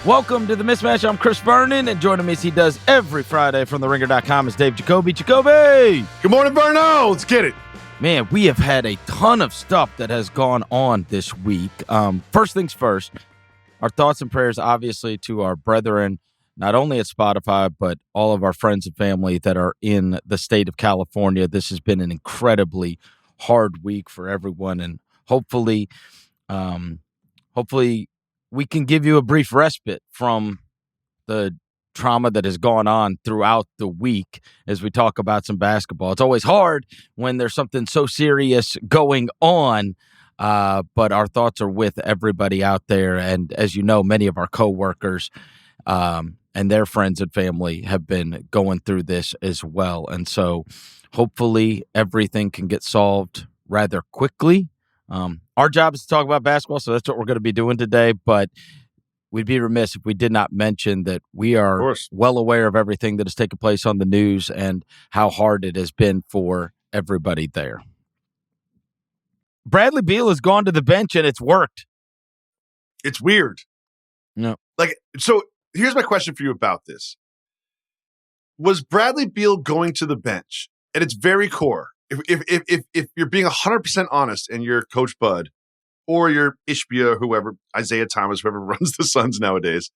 Welcome to the Mismatch. I'm Chris Vernon, and joining me as he does every Friday from TheRinger.com is Dave Jacoby. Jacoby! Good morning, Verno. Let's get it. Man, we have had a ton of stuff that has gone on this week. First things first, our thoughts and prayers, obviously, to our brethren, not only at Spotify, but all of our friends and family that are in the state of California. This has been an incredibly hard week for everyone, and hopefully we can give you a brief respite from the trauma that has gone on throughout the week as we talk about some basketball. It's always hard when there's something so serious going on, but our thoughts are with everybody out there. And as you know, many of our coworkers and their friends and family have been going through this as well. And so hopefully everything can get solved rather quickly. Our job is to talk about basketball, so that's what we're going to be doing today. But we'd be remiss if we did not mention that we are well aware of everything that has taken place on the news and how hard it has been for everybody there. Bradley Beal has gone to the bench, and it's worked. It's weird. No. So here's my question for you about this. Was Bradley Beal going to the bench at its very core? If you're being 100% honest and you're Coach Bud or you're Ishbia, whoever, Isaiah Thomas, whoever runs the Suns nowadays,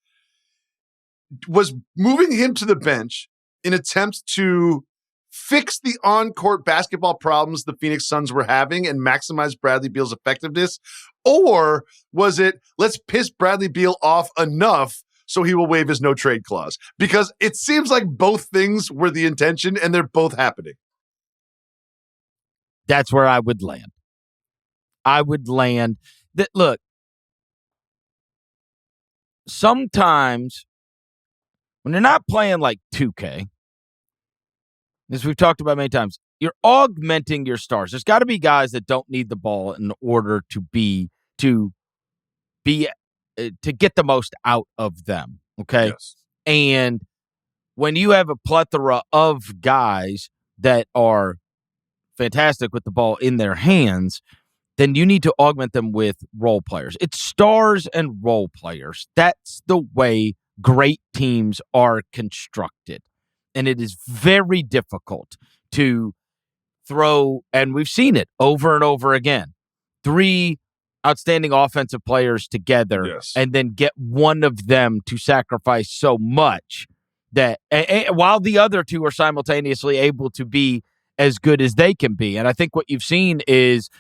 was moving him to the bench in attempt to fix the on-court basketball problems the Phoenix Suns were having and maximize Bradley Beal's effectiveness? Or was it, let's piss Bradley Beal off enough so he will waive his no-trade clause? Because it seems like both things were the intention and they're both happening. That's where I would land. I would land that, look, sometimes when you're not playing like 2K, as we've talked about many times, you're augmenting your stars. There's got to be guys that don't need the ball in order to get the most out of them, okay? Yes. And when you have a plethora of guys that are fantastic with the ball in their hands, then you need to augment them with role players. It's stars and role players. That's the way great teams are constructed. And it is very difficult to throw, and we've seen it over and over again, 3 outstanding offensive players together and then get one of them to sacrifice so much that while the other 2 are simultaneously able to be as good as they can be. And I think what you've seen is,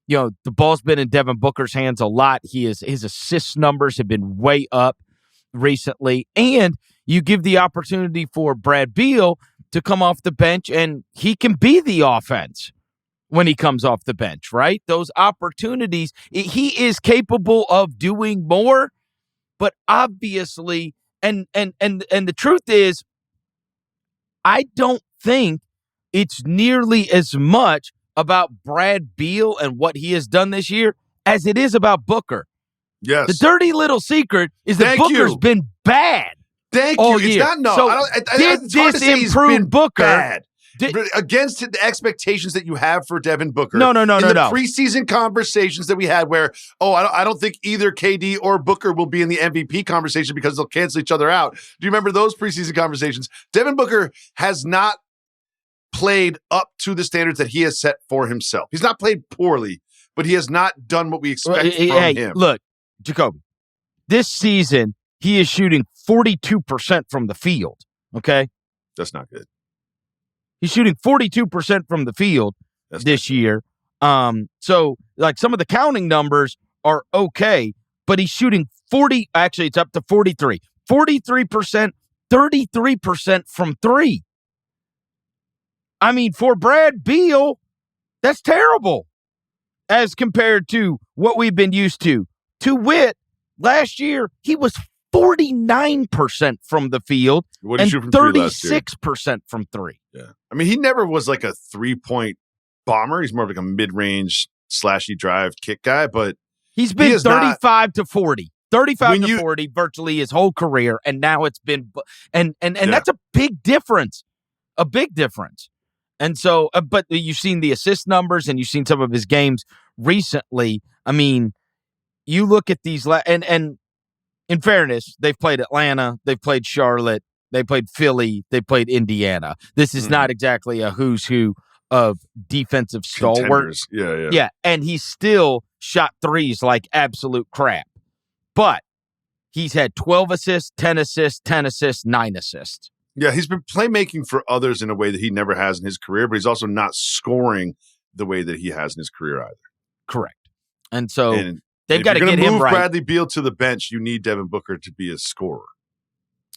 the ball's been in Devin Booker's hands a lot. His assist numbers have been way up recently. And you give the opportunity for Brad Beal to come off the bench, and he can be the offense when he comes off the bench, right? Those opportunities, he is capable of doing more, but obviously, and the truth is, I don't think it's nearly as much about Brad Beal and what he has done this year as it is about Booker. Yes. The dirty little secret is that Booker's been bad. Thank all you. year. It's not no. So did this improve Booker? Bad. Against the expectations that you have for Devin Booker. No. In the preseason conversations that we had where, I don't think either KD or Booker will be in the MVP conversation because they'll cancel each other out. Do you remember those preseason conversations? Devin Booker has not played up to the standards that he has set for himself. He's not played poorly, but he has not done what we expect from him. Look, Jacoby, this season he is shooting 42% from the field, okay? That's not good. He's shooting 42% from the field this year. So, like, some of the counting numbers are okay, but he's shooting 40. Actually, it's up to 43. 43%, 33% from 3. I mean, for Brad Beal, that's terrible as compared to what we've been used to. To wit, last year, he was 49% from the field and 36% from 3. Yeah. I mean, he never was like a 3-point bomber. He's more of like a mid-range slashy drive kick guy, but he's been 35 to 40. 35 to 40 virtually his whole career, and now it's been and that's a big difference. A big difference. And so, but you've seen the assist numbers and you've seen some of his games recently. I mean, you look at these and in fairness, they've played Atlanta, they've played Charlotte, they played Philly, they played Indiana. This is not exactly a who's who of defensive stalwarts. Yeah. Yeah, and he still shot threes like absolute crap. But he's had 12 assists, 10 assists, 10 assists, 9 assists. Yeah, he's been playmaking for others in a way that he never has in his career, but he's also not scoring the way that he has in his career either. Correct. And so they've got to get him right. If you're going to move Bradley Beal to the bench, you need Devin Booker to be a scorer.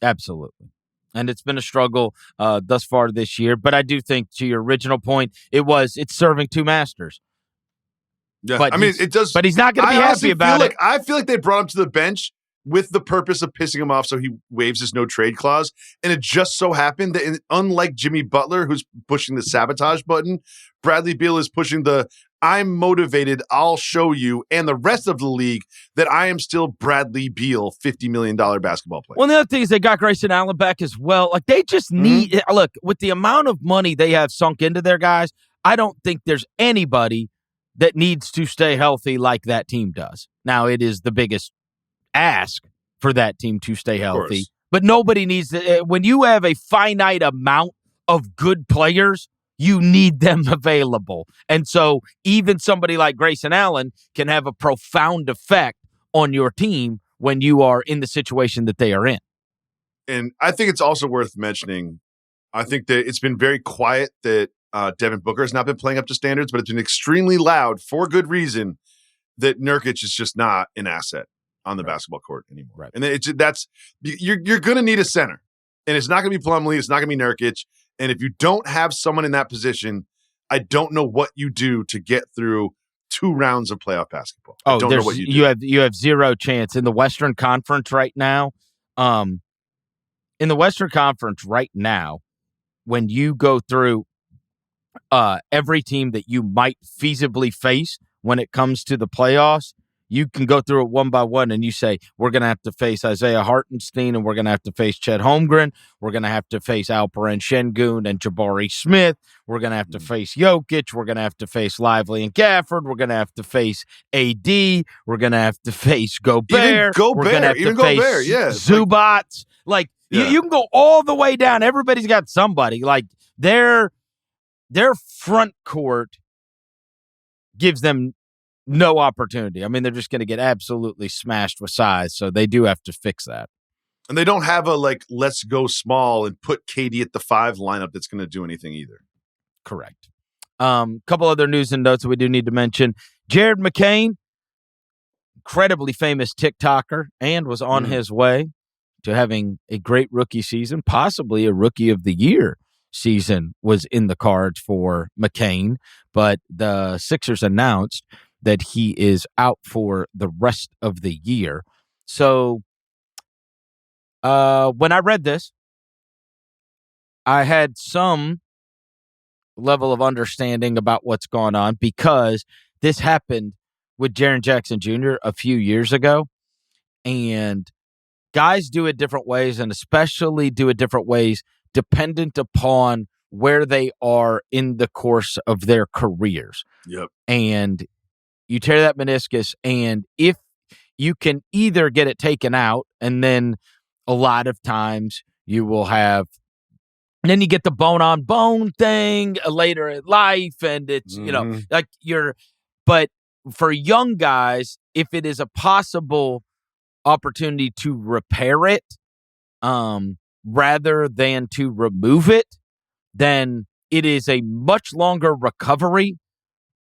Absolutely. And it's been a struggle thus far this year. But I do think, to your original point, it's serving two masters. Yeah, but it does. But he's not going to be happy about it. I feel like they brought him to the bench with the purpose of pissing him off so he waives his no trade clause. And it just so happened that unlike Jimmy Butler, who's pushing the sabotage button, Bradley Beal is pushing the I'm motivated, I'll show you, and the rest of the league that I am still Bradley Beal, $50 million basketball player. Well, the other thing is they got Grayson Allen back as well. Like, they just need – look, with the amount of money they have sunk into their guys, I don't think there's anybody that needs to stay healthy like that team does. Now, it is the biggest ask for that team to stay healthy, but nobody needs to. When you have a finite amount of good players, you need them available. And so even somebody like Grayson Allen can have a profound effect on your team when you are in the situation that they are in. And I think it's also worth mentioning, I think that it's been very quiet that Devin Booker has not been playing up to standards, but it's been extremely loud for good reason that Nurkic is just not an asset on the basketball court anymore. Right. And you're going to need a center. And it's not going to be Plumlee. It's not going to be Nurkic. And if you don't have someone in that position, I don't know what you do to get through 2 rounds of playoff basketball. I don't know what you do. You have zero chance in the Western Conference right now. In the Western Conference right now, when you go through every team that you might feasibly face when it comes to the playoffs, you can go through it one by one and you say, we're going to have to face Isaiah Hartenstein and we're going to have to face Chet Holmgren. We're going to have to face Alperen Şengün and Jabari Smith. We're going to have to face Jokic. We're going to have to face Lively and Gafford. We're going to have to face AD. We're going to have to face Gobert. We're going to have to face Zubats. You can go all the way down. Everybody's got somebody. Like, their front court gives them no opportunity. I mean, they're just going to get absolutely smashed with size, so they do have to fix that. And they don't have a, let's go small and put KD at the 5 lineup that's going to do anything either. Correct. Couple other news and notes that we do need to mention. Jared McCain, incredibly famous TikToker, and was on his way to having a great rookie season, possibly a Rookie of the Year season was in the cards for McCain, but the Sixers announced that he is out for the rest of the year. So when I read this, I had some level of understanding about what's going on because this happened with Jaren Jackson Jr. a few years ago, and guys do it different ways, and especially do it different ways dependent upon where they are in the course of their careers. Yep. And you tear that meniscus, and if you can either get it taken out, and then a lot of times you will have, and then you get the bone-on-bone thing later in life, and it's, but for young guys, if it is a possible opportunity to repair it, rather than to remove it, then it is a much longer recovery,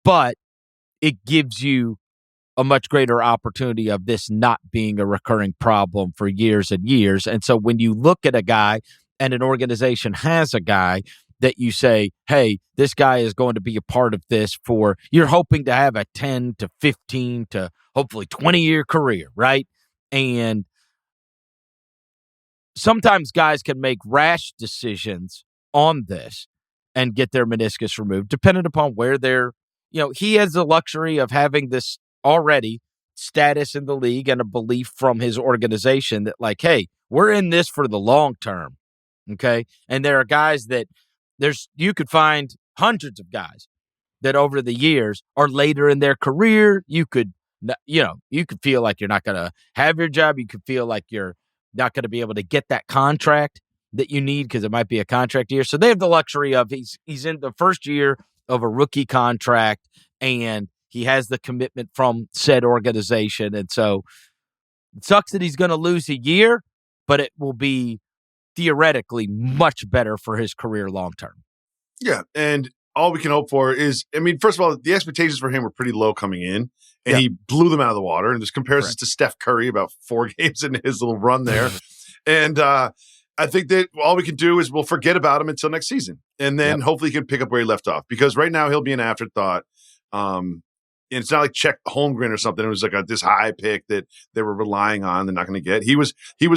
but it gives you a much greater opportunity of this not being a recurring problem for years and years. And so when you look at a guy and an organization has a guy that you say, hey, this guy is going to be a part of this you're hoping to have a 10 to 15 to hopefully 20-year career, right? And sometimes guys can make rash decisions on this and get their meniscus removed, depending upon where they're, he has the luxury of having this already status in the league and a belief from his organization that, hey, we're in this for the long term. Okay. And there are guys that you could find hundreds of guys that over the years are later in their career. You could you could feel like you're not going to have your job. You could feel like you're not going to be able to get that contract that you need because it might be a contract year. So they have the luxury of he's in the first year of a rookie contract, and he has the commitment from said organization. And so it sucks that he's going to lose a year, but it will be theoretically much better for his career long term. Yeah, and all we can hope for is, first of all, the expectations for him were pretty low coming in, and he blew them out of the water. And there's comparisons to Steph Curry about 4 games in his little run there. And I think that all we can do is we'll forget about him until next season. And then hopefully he can pick up where he left off. Because right now he'll be an afterthought. And it's not like Chet Holmgren or something. It was like this high pick that they were relying on. They're not going to get. He was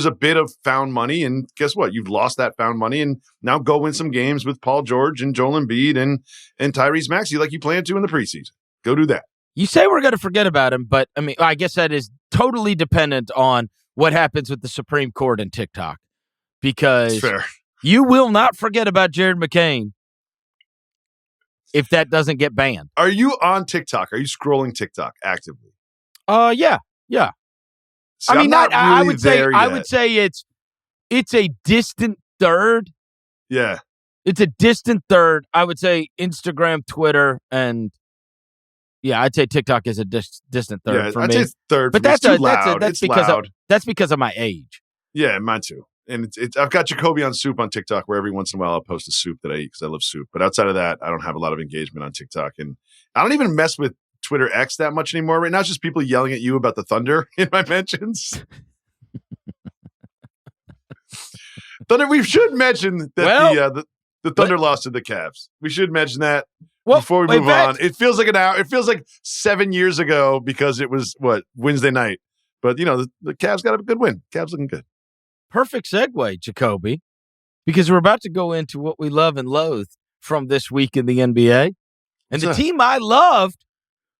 a bit of found money. And guess what? You've lost that found money. And now go win some games with Paul George and Joel Embiid and Tyrese Maxey like you planned to in the preseason. Go do that. You say we're going to forget about him, but I guess that is totally dependent on what happens with the Supreme Court and TikTok. Because you will not forget about Jared McCain if that doesn't get banned. Are you on TikTok? Are you scrolling TikTok actively? Yeah. See, I would say it's a distant third. Yeah. It's a distant third. I would say Instagram, Twitter, and I'd say TikTok is a distant third for me. I'd say it's third, but that's too loud. That's because of my age. Yeah, mine too. And I've got Jacoby on soup on TikTok where every once in a while I'll post a soup that I eat because I love soup. But outside of that, I don't have a lot of engagement on TikTok. And I don't even mess with Twitter X that much anymore. Right now, it's just people yelling at you about the Thunder in my mentions. Thunder, we should mention that the Thunder lost to the Cavs. We should mention that before we move on. It feels like an hour. It feels like 7 years ago because it was, Wednesday night. But, the Cavs got a good win. Cavs looking good. Perfect segue, Jacoby, because we're about to go into what we love and loathe from this week in the NBA. And the team I loved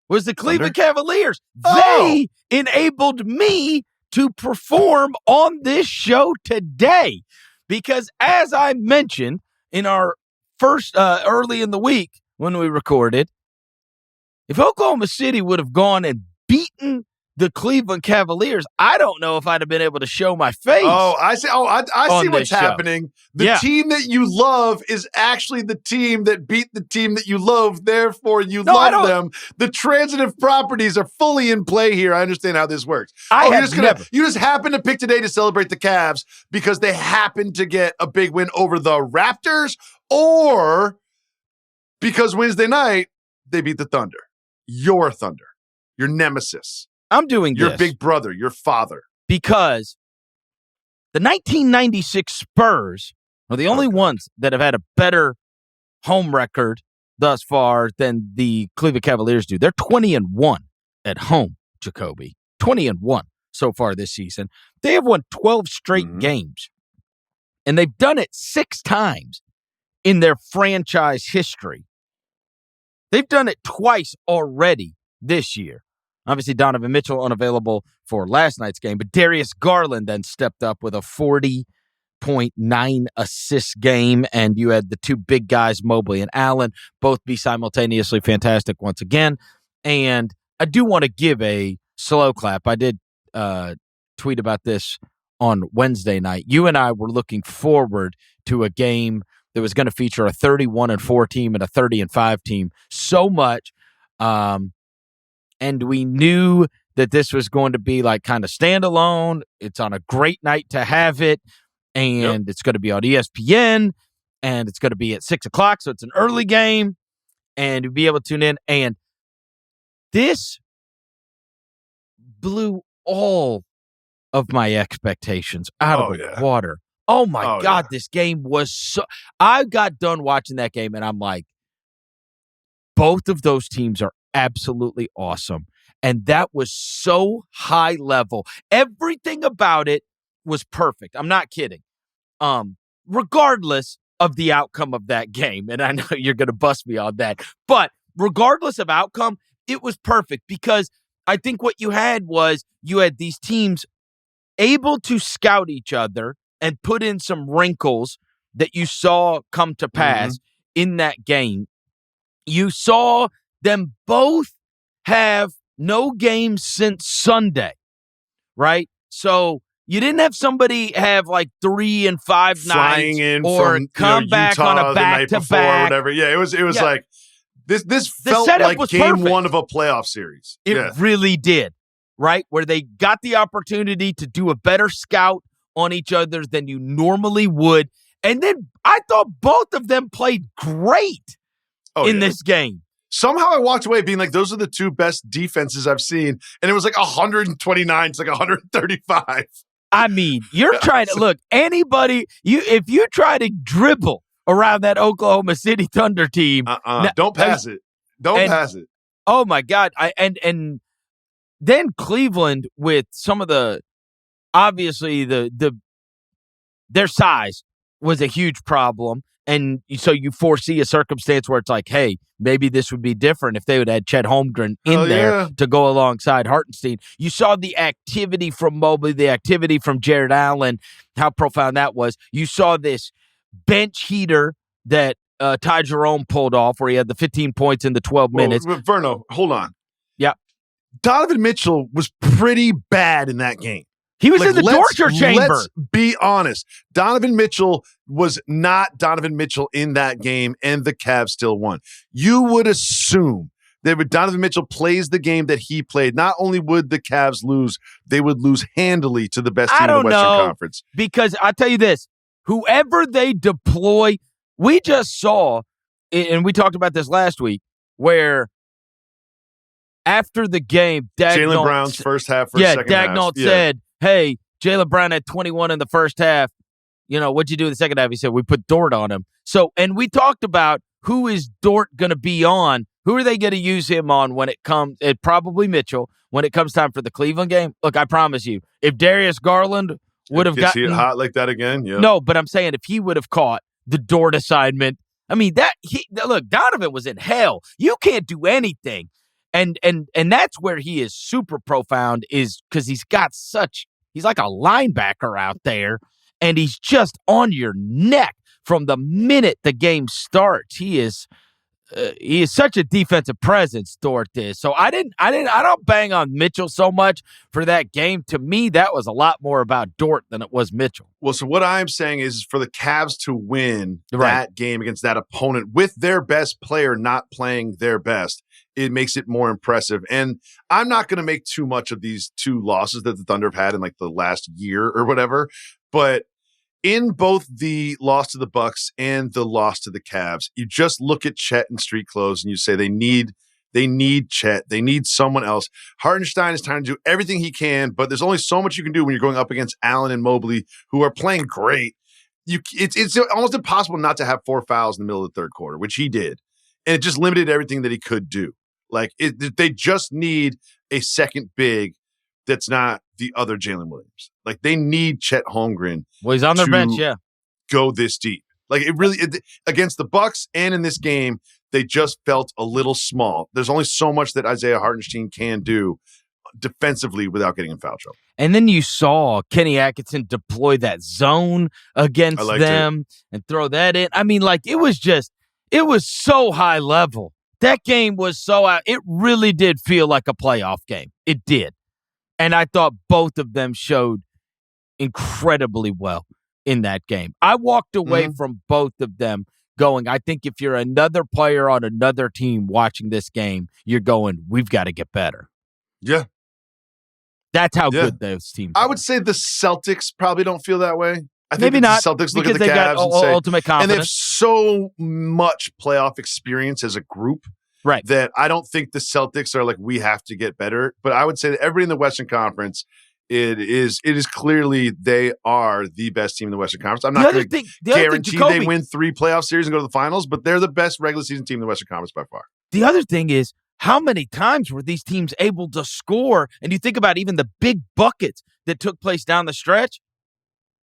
was the Cleveland Cavaliers. They enabled me to perform on this show today because, as I mentioned in our first early in the week when we recorded, if Oklahoma City would have gone and beaten the Cleveland Cavaliers, I don't know if I'd have been able to show my face. Oh, I see. Oh, I see what's happening. The team that you love is actually the team that beat the team that you love. Therefore, you love them. The transitive properties are fully in play here. I understand how this works. You just happen to pick today to celebrate the Cavs because they happen to get a big win over the Raptors, or because Wednesday night they beat the Thunder. Your Thunder. Your nemesis. I'm doing your big brother, your father. Because the 1996 Spurs are the only ones that have had a better home record thus far than the Cleveland Cavaliers do. They're 20-1 at home, Jacoby. 20-1 so far this season. They have won 12 straight games. And they've done it 6 times in their franchise history. They've done it twice already this year. Obviously, Donovan Mitchell unavailable for last night's game, but Darius Garland then stepped up with a 40.9 assist game, and you had the 2 big guys, Mobley and Allen, both be simultaneously fantastic once again. And I do want to give a slow clap. I did tweet about this on Wednesday night. You and I were looking forward to a game that was going to feature a 31-4 team and a 30-5 team so much. And we knew that this was going to be like kind of standalone. It's on a great night to have it. And it's going to be on ESPN. And it's going to be at 6 o'clock. So it's an early game. And you'll be able to tune in. And this blew all of my expectations out of the water. Oh, my God. This game was so... I got done watching that game, and I'm like, both of those teams are absolutely awesome. And that was so high level. Everything about it was perfect. I'm not kidding. Regardless of the outcome of that game, and I know you're going to bust me on that, but regardless of outcome, it was perfect because I think what you had these teams able to scout each other and put in some wrinkles that you saw come to pass in that game. You saw them both have no games since Sunday, right? So you didn't have somebody have like 3 and 5 flying nights in or from come back Utah on a the night before or back-to-back. whatever. Yeah, it was like this felt setup like was game perfect. 1 of a playoff series. It really did, right? Where they got the opportunity to do a better scout on each other than you normally would. And then I thought both of them played great in this game. Somehow I walked away being like, those are the 2 best defenses I've seen. And it was like 129 to like 135. I mean, you're trying to look, anybody, if you try to dribble around that Oklahoma City Thunder team. Don't pass it. Don't pass it. Oh my God. And then Cleveland with some of the, obviously their size was a huge problem. And so you foresee a circumstance where it's like, hey, maybe this would be different if they would have had Chet Holmgren in there to go alongside Hartenstein. You saw the activity from Mobley, the activity from Jared Allen, how profound that was. You saw this bench heater that Ty Jerome pulled off where he had the 15 points in the 12 minutes. Verno, hold on. Yeah. Donovan Mitchell was pretty bad in that game. He was in the torture chamber. Let's be honest. Donovan Mitchell was not Donovan Mitchell in that game, and the Cavs still won. You would assume that if Donovan Mitchell plays the game that he played, not only would the Cavs lose, they would lose handily to the best team in the Western Conference. Because I'll tell you this, whoever they deploy, we just saw, and we talked about this last week, where after the game, Jaylen Brown's first half for second half. Dagnall said, hey, Jaylen Brown had 21 in the first half. You know, what'd you do in the second half? He said, we put Dort on him. So, and we talked about who is Dort going to be on? Who are they going to use him on when it comes? Probably Mitchell when it comes time for the Cleveland game. Look, I promise you, if Darius Garland would have gotten it hot like that again, No, but I'm saying if he would have caught the Dort assignment, I mean look, Donovan was in hell. You can't do anything. And that's where he is super profound, is because he's like a linebacker out there, and he's just on your neck from the minute the game starts. He is such a defensive presence, Dort is. So I don't bang on Mitchell so much for that game. To me, that was a lot more about Dort than it was Mitchell. Well, so what I'm saying is for the Cavs to win that game against that opponent with their best player not playing their best, it makes it more impressive. And I'm not going to make too much of these 2 losses that the Thunder have had in like the last year or whatever, but in both the loss to the Bucks and the loss to the Cavs, you just look at Chet in street clothes and you say they need Chet. They need someone else. Hartenstein is trying to do everything he can, but there's only so much you can do when you're going up against Allen and Mobley, who are playing great. It's almost impossible not to have 4 fouls in the middle of the third quarter, which he did. And it just limited everything that he could do. Like, they just need a second big that's not the other Jalen Williams. Like, they need Chet Holmgren. Well, he's on their bench, yeah. Go this deep. Like, against the Bucks and in this game, they just felt a little small. There's only so much that Isaiah Hartenstein can do defensively without getting in foul trouble. And then you saw Kenny Atkinson deploy that zone against them and throw that in. I mean, like, it was so high level. That game was so out. It really did feel like a playoff game. It did. And I thought both of them showed incredibly well in that game. I walked away from both of them going, I think if you're another player on another team watching this game, you're going, we've got to get better. Yeah. That's how good those teams are. I would say the Celtics probably don't feel that way. I think maybe not. The Celtics look because at the they Cavs got and say, ultimate confidence. and they have so much playoff experience as a group, right, that I don't think the Celtics are like, we have to get better. But I would say that everybody in the Western Conference, it is clearly they are the best team in the Western Conference. I'm not going to guarantee they win 3 playoff series and go to the finals, but they're the best regular season team in the Western Conference by far. The other thing is, how many times were these teams able to score? And you think about even the big buckets that took place down the stretch,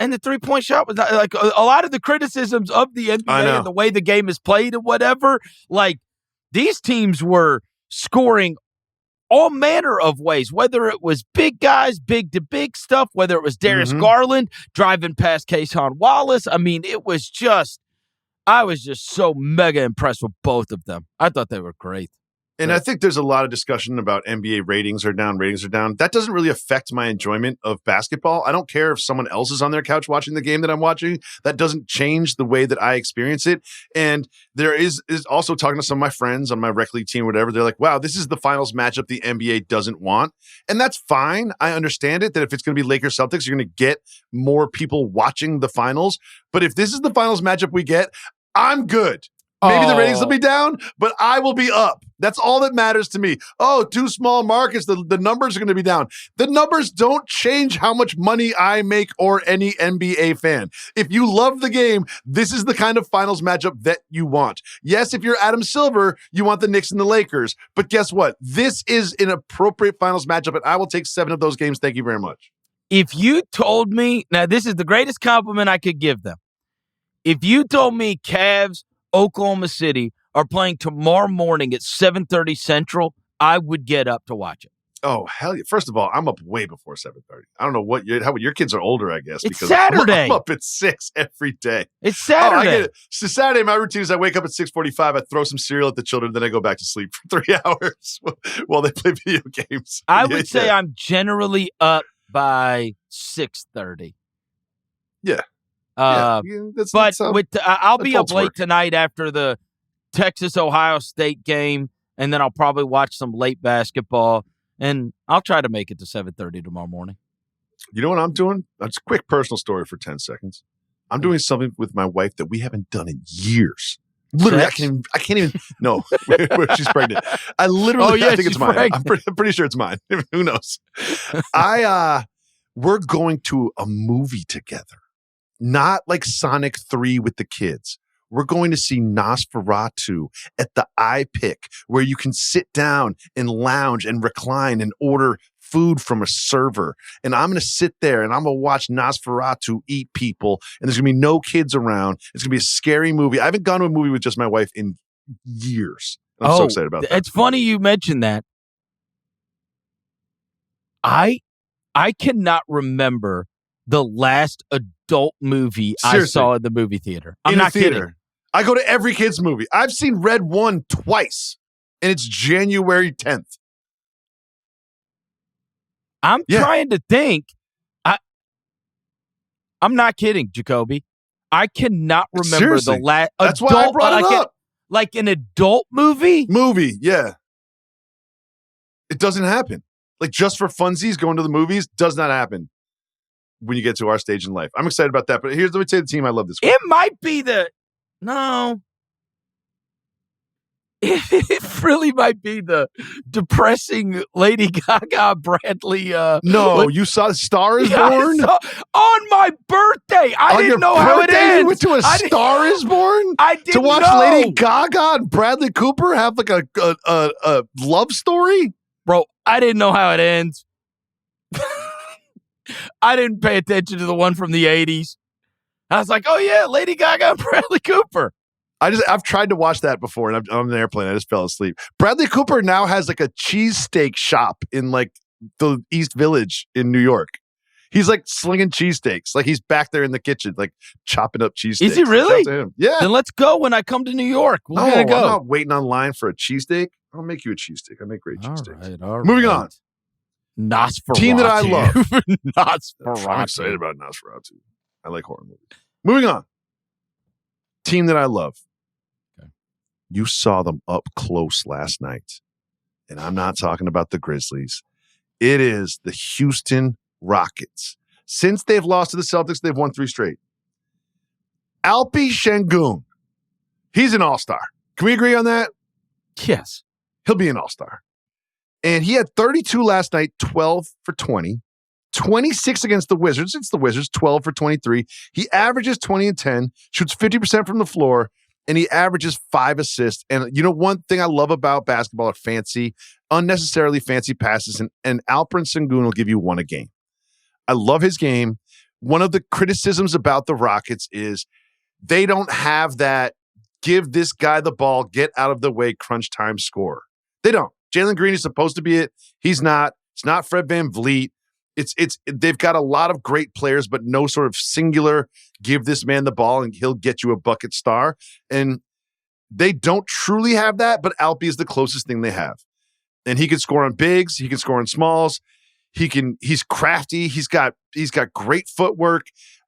and the 3-point shot was like a lot of the criticisms of the NBA and the way the game is played and whatever. Like, these teams were scoring all manner of ways, whether it was big guys, big to big stuff, whether it was Darius Garland driving past Kason Wallace. I mean, I was just so mega impressed with both of them. I thought they were great. And I think there's a lot of discussion about NBA ratings are down. That doesn't really affect my enjoyment of basketball. I don't care if someone else is on their couch watching the game that I'm watching. That doesn't change the way that I experience it. And there is also talking to some of my friends on my rec league team, whatever. They're like, wow, this is the finals matchup the NBA doesn't want. And that's fine. I understand it, that if it's going to be Lakers Celtics, you're going to get more people watching the finals. But if this is the finals matchup we get, I'm good. Maybe the ratings will be down, but I will be up. That's all that matters to me. Oh, two small markets, the numbers are going to be down. The numbers don't change how much money I make or any NBA fan. If you love the game, this is the kind of finals matchup that you want. Yes, if you're Adam Silver, you want the Knicks and the Lakers. But guess what? This is an appropriate finals matchup, and I will take 7 of those games. Thank you very much. If you told me, now this is the greatest compliment I could give them. If you told me Cavs, Oklahoma City are playing tomorrow morning at 7:30 Central, I would get up to watch it. Oh, hell yeah. First of all, I'm up way before 7:30. I don't know how your kids are older, I guess. It's Saturday. I'm up at 6 every day. It's Saturday. I get it. So Saturday, my routine is I wake up at 6:45, I throw some cereal at the children, then I go back to sleep for 3 hours while they play video games. I would say I'm generally up by 6:30. Yeah. I'll be up late tonight after the Texas-Ohio State game, and then I'll probably watch some late basketball, and I'll try to make it to 7:30 tomorrow morning. You know what I'm doing? That's a quick personal story for 10 seconds. I'm doing something with my wife that we haven't done in years. Literally, I can't even. No, she's pregnant. I literally, I think it's mine. I'm pretty sure it's mine. Who knows? We're going to a movie together. Not like Sonic 3 with the kids. We're going to see Nosferatu at the iPick, where you can sit down and lounge and recline and order food from a server. And I'm going to sit there and I'm going to watch Nosferatu eat people. And there's going to be no kids around. It's going to be a scary movie. I haven't gone to a movie with just my wife in years. I'm so excited about that. It's funny you mentioned that. I cannot remember the last adult movie I saw in the movie theater. I'm not kidding. I go to every kid's movie. I've seen Red 1 twice, and it's January 10th. I'm trying to think. I'm not kidding, Jacoby. I cannot remember the last adult. That's why I brought it up. Like an adult movie? Yeah. It doesn't happen. Like just for funsies, going to the movies does not happen when you get to our stage in life. I'm excited about that. But let me tell you the team I love this week. It might be no. It really might be the depressing Lady Gaga, Bradley. No, you saw Star is Born? On my birthday. I didn't know how it ends. You went to a Star is Born? I didn't to watch know. Lady Gaga and Bradley Cooper have like a love story? Bro, I didn't know how it ends. I didn't pay attention to the one from the 80s. I was like, oh yeah, Lady Gaga and Bradley Cooper. I've tried to watch that before, and I'm on an airplane. I just fell asleep. Bradley Cooper now has like a cheesesteak shop in like the East Village in New York. He's like slinging cheesesteaks. Like he's back there in the kitchen, like chopping up cheesesteaks. Is he really? Yeah. Then let's go when I come to New York. We're gonna go. I'm not waiting online for a cheesesteak. I'll make you a cheesesteak. I make great cheesesteaks. All right. Moving on. Nosferatu. Team that I love. Nosferatu. I'm excited about Nosferatu. I like horror movies. Moving on. Team that I love. Okay. You saw them up close last night. And I'm not talking about the Grizzlies. It is the Houston Rockets. Since they've lost to the Celtics, they've won 3 straight. Alpi Şengün. He's an all-star. Can we agree on that? Yes. He'll be an all-star. And he had 32 last night, 12 for 20. 26 against the Wizards. It's the Wizards, 12 for 23. He averages 20 and 10, shoots 50% from the floor, and he averages 5 assists. And you know, one thing I love about basketball are unnecessarily fancy passes, and Alperen Şengün will give you 1 a game. I love his game. One of the criticisms about the Rockets is they don't have that give this guy the ball, get out of the way, crunch time score. They don't. Jalen Green is supposed to be it. He's not. It's not Fred VanVleet. They've got a lot of great players, but no sort of singular give this man the ball and he'll get you a bucket star. And They don't truly have that, but Alpi is the closest thing they have. And he can score on bigs. He can score on smalls. He's crafty. He's got great footwork.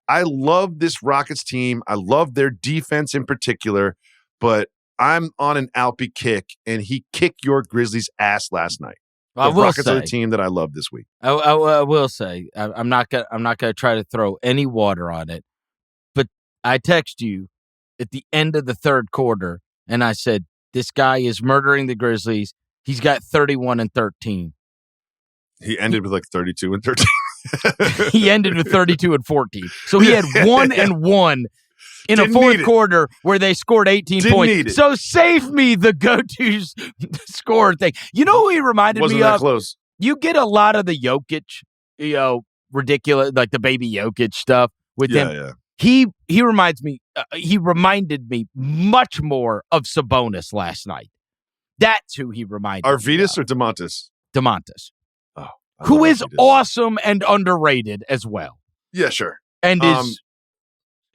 I love this Rockets team. I love their defense in particular, but I'm on an Alpi kick, and he kicked your Grizzlies' ass last night. The Rockets are the team that I love this week. I will say I'm not gonna try to throw any water on it, but I text you at the end of the third quarter, and I said this guy is murdering the Grizzlies. He's got 31 and 13. He ended with like 32 and 13. He ended with 32 and 14. So he had 1 and 1 in a fourth quarter where they scored 18 points. So save me the go-to score thing. You know who he reminded me of? Wasn't that close. You get a lot of the Jokic, ridiculous, like the baby Jokic stuff with him. Yeah. He reminds me, he reminded me much more of Sabonis last night. That's who he reminded me of. Arvydas or DeMontis? DeMontis. Oh, who is awesome and underrated as well. Yeah, sure. And is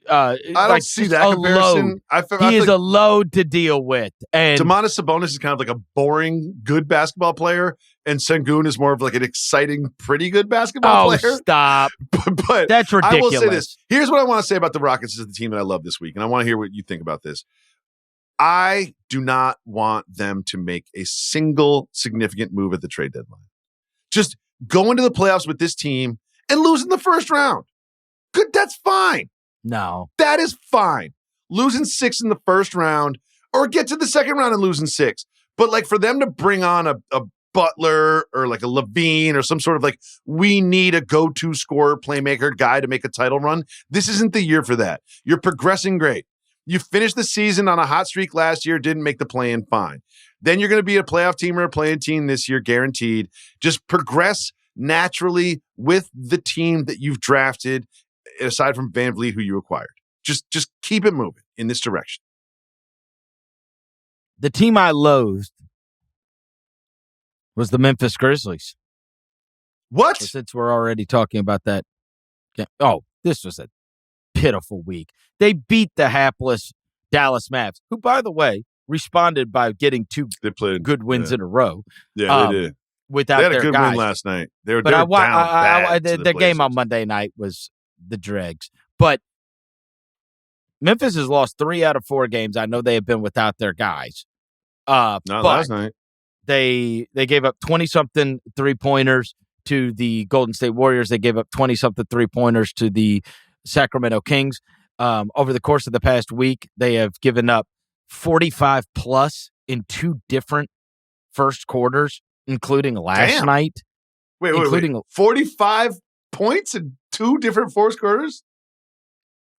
I don't see that comparison. He is a load to deal with. And Domantas Sabonis is kind of like a boring, good basketball player, and Sengun is more of like an exciting, pretty good basketball player. Oh, stop. But that's ridiculous. I will say this. Here's what I want to say about the Rockets as the team that I love this week, and I want to hear what you think about this. I do not want them to make a single significant move at the trade deadline. Just go into the playoffs with this team and lose in the first round. Good, that's fine. No. That is fine. Losing 6 in the first round or get to the second round and losing 6. But like for them to bring on a Butler or like a Levine or some sort of like, we need a go-to scorer, playmaker guy to make a title run. This isn't the year for that. You're progressing great. You finished the season on a hot streak last year, didn't make the play-in, fine. Then you're going to be a playoff team or a play-in team this year, guaranteed. Just progress naturally with the team that you've drafted, aside from Van Vliet, who you acquired. Just keep it moving in this direction. The team I loathed was the Memphis Grizzlies. What? So since we're already talking about that. Oh, this was a pitiful week. They beat the hapless Dallas Mavs, who, by the way, responded by getting 2 good wins in a row. Yeah, they did. Without they had their a good guys. win last night. They were but down bad. The game on Monday night was the dregs. But Memphis has lost 3 out of 4 games. I know they have been without their guys. Not last night. They gave up 20-something three-pointers to the Golden State Warriors. They gave up 20-something three-pointers to the Sacramento Kings. Over the course of the past week, they have given up 45-plus in 2 different first quarters, including last night. Wait. 45 points in 2 different fourth quarters?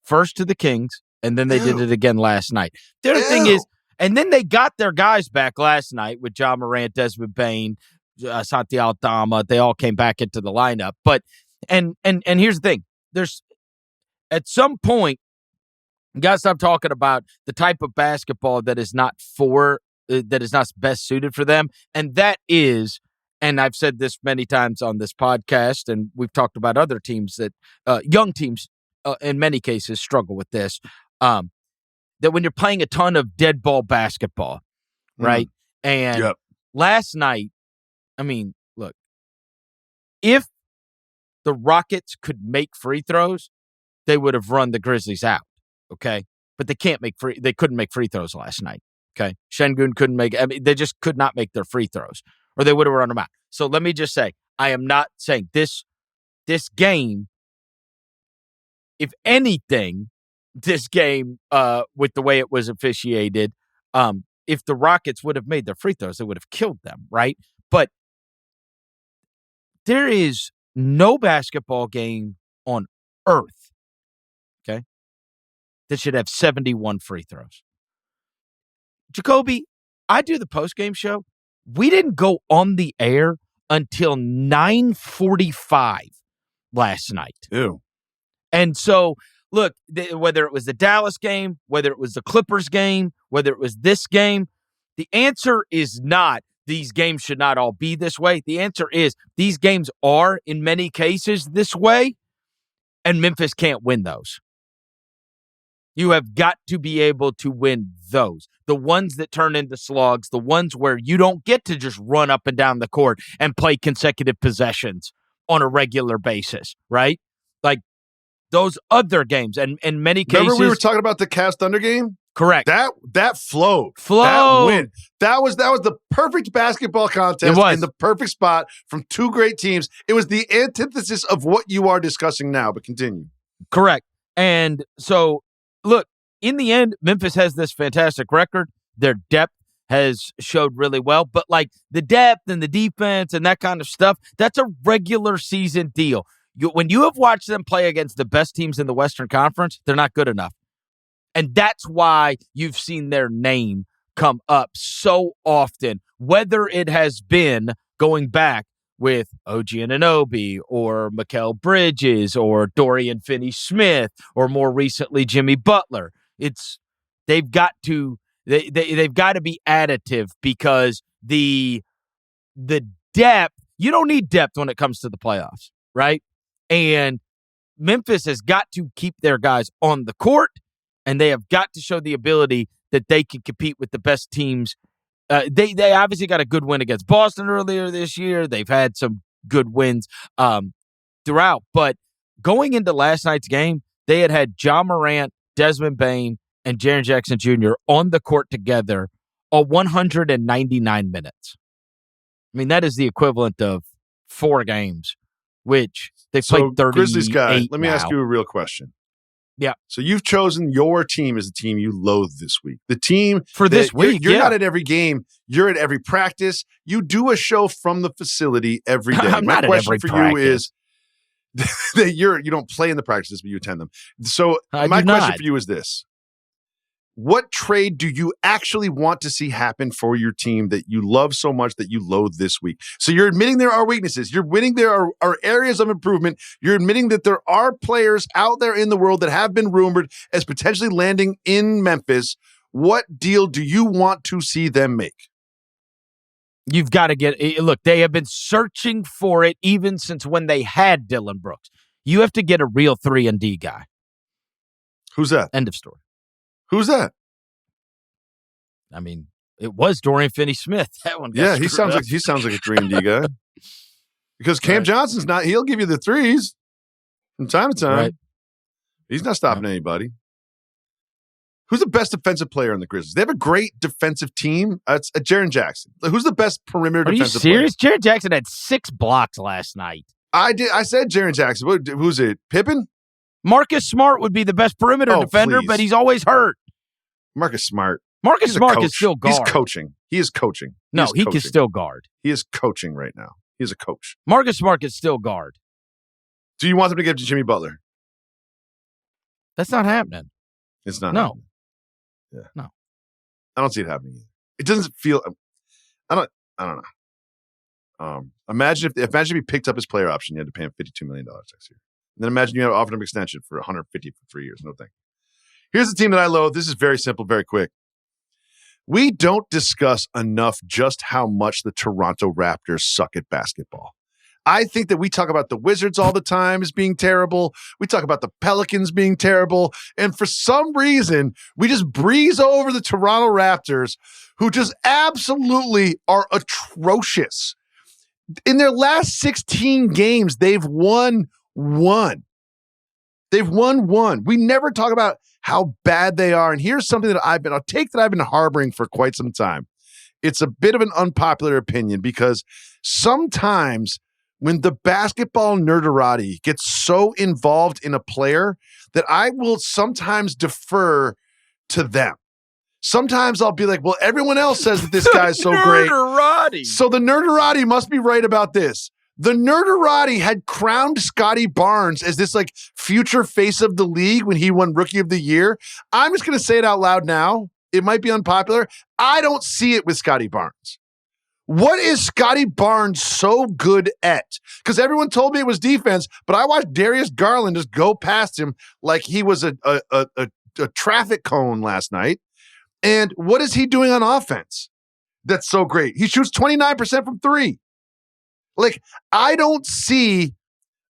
First to the Kings, and then they did it again last night. The other thing is, and then they got their guys back last night with Ja Morant, Desmond Bane, Santi Aldama. They all came back into the lineup. But and here's the thing: there's at some point, you got to stop talking about the type of basketball that is not best suited for them, and that is. And I've said this many times on this podcast, and we've talked about other teams that young teams, in many cases, struggle with this. That when you're playing a ton of dead ball basketball, right? And last night, I mean, look, if the Rockets could make free throws, they would have run the Grizzlies out. Okay, but they couldn't make free throws last night. Okay, Sengun couldn't make. I mean, they just could not make their free throws, or they would have run them out. So let me just say, I am not saying this game. If anything, this game, with the way it was officiated, if the Rockets would have made their free throws, they would have killed them, right? But there is no basketball game on earth, okay, that should have 71 free throws. Jacoby, I do the postgame show. We didn't go on the air until 9:45 last night. Ew. And so, look, whether it was the Dallas game, whether it was the Clippers game, whether it was this game, the answer is not these games should not all be this way. The answer is these games are, in many cases, this way, and Memphis can't win those. You have got to be able to win those. The ones that turn into slogs, the ones where you don't get to just run up and down the court and play consecutive possessions on a regular basis, right? Like those other games. And in many cases. Remember we were talking about the Cavs Thunder game? Correct. That flowed. Flowed. That win. That was the perfect basketball contest in the perfect spot from two great teams. It was the antithesis of what you are discussing now, but continue. Correct. And so, look, in the end, Memphis has this fantastic record. Their depth has showed really well, but like the depth and the defense and that kind of stuff, that's a regular season deal. When you have watched them play against the best teams in the Western Conference, they're not good enough. And that's why you've seen their name come up so often, whether it has been going back with OG Anunoby or Mikal Bridges or Dorian Finney-Smith or more recently Jimmy Butler. They've got to be additive because the depth, you don't need depth when it comes to the playoffs, right? And Memphis has got to keep their guys on the court. And they have got to show the ability that they can compete with the best teams. They obviously got a good win against Boston earlier this year. They've had some good wins throughout. But going into last night's game, they had Ja Morant, Desmond Bane, and Jaren Jackson Jr. on the court together all 199 minutes. I mean, that is the equivalent of 4 games, which they played 38 Grizzlies guy, let me now. ask you a real question. Yeah. So you've chosen your team as the team you loathe this week. The team for this week. You're not at every game. You're at every practice. You do a show from the facility every day. I'm not question at every for practice. you is that you don't play in the practices, but you attend them. So my question for you is this. What trade do you actually want to see happen for your team that you love so much that you loathe this week? So you're admitting there are weaknesses. You're admitting there are areas of improvement. You're admitting that there are players out there in the world that have been rumored as potentially landing in Memphis. What deal do you want to see them make? You've got to look, they have been searching for it even since when they had Dylan Brooks. You have to get a real 3-and-D guy. Who's that? End of story. Who's that? I mean, it was Dorian Finney-Smith. That one. He sounds like a 3-and-D guy. Because Cam Johnson's not. He'll give you the threes from time to time. Right. He's not stopping anybody. Who's the best defensive player on the Grizzlies? They have a great defensive team. It's Jaren Jackson. Who's the best perimeter defensive player? Are you serious? Jaren Jackson had 6 blocks last night. I said Jaren Jackson. Who's it? Pippen? Marcus Smart would be the best perimeter defender, please. But he's always hurt. Marcus Smart. Marcus Smart is still guard. He's coaching. He is coaching. He can still guard. He is coaching right now. He's a coach. Marcus Smart is still guard. Do you want them to give to Jimmy Butler? That's not happening. It's not happening. Yeah. No. I don't see it happening either. It doesn't feel I don't know. Imagine if he picked up his player option, you had to pay him $52 million next year. And then imagine you have offered him extension for $150 for 3 years. No thing. Here's the team that I loathe. This is very simple, very quick. We don't discuss enough just how much the Toronto Raptors suck at basketball. I think that we talk about the Wizards all the time as being terrible. We talk about the Pelicans being terrible. And for some reason, we just breeze over the Toronto Raptors, who just absolutely are atrocious. In their last 16 games, they've won 1. They've won 1. We never talk about how bad they are. And here's something that I've been harboring for quite some time. It's a bit of an unpopular opinion because sometimes when the basketball nerderati gets so involved in a player that I will sometimes defer to them. Sometimes I'll be like, well, everyone else says that this guy's so great. So the nerderati must be right about this. The nerderati had crowned Scotty Barnes as this like future face of the league when he won Rookie of the Year. I'm just going to say it out loud now. It might be unpopular. I don't see it with Scotty Barnes. What is Scotty Barnes so good at? Because everyone told me it was defense, but I watched Darius Garland just go past him like he was a traffic cone last night. And what is he doing on offense? That's so great. He shoots 29% from 3. Like, I don't see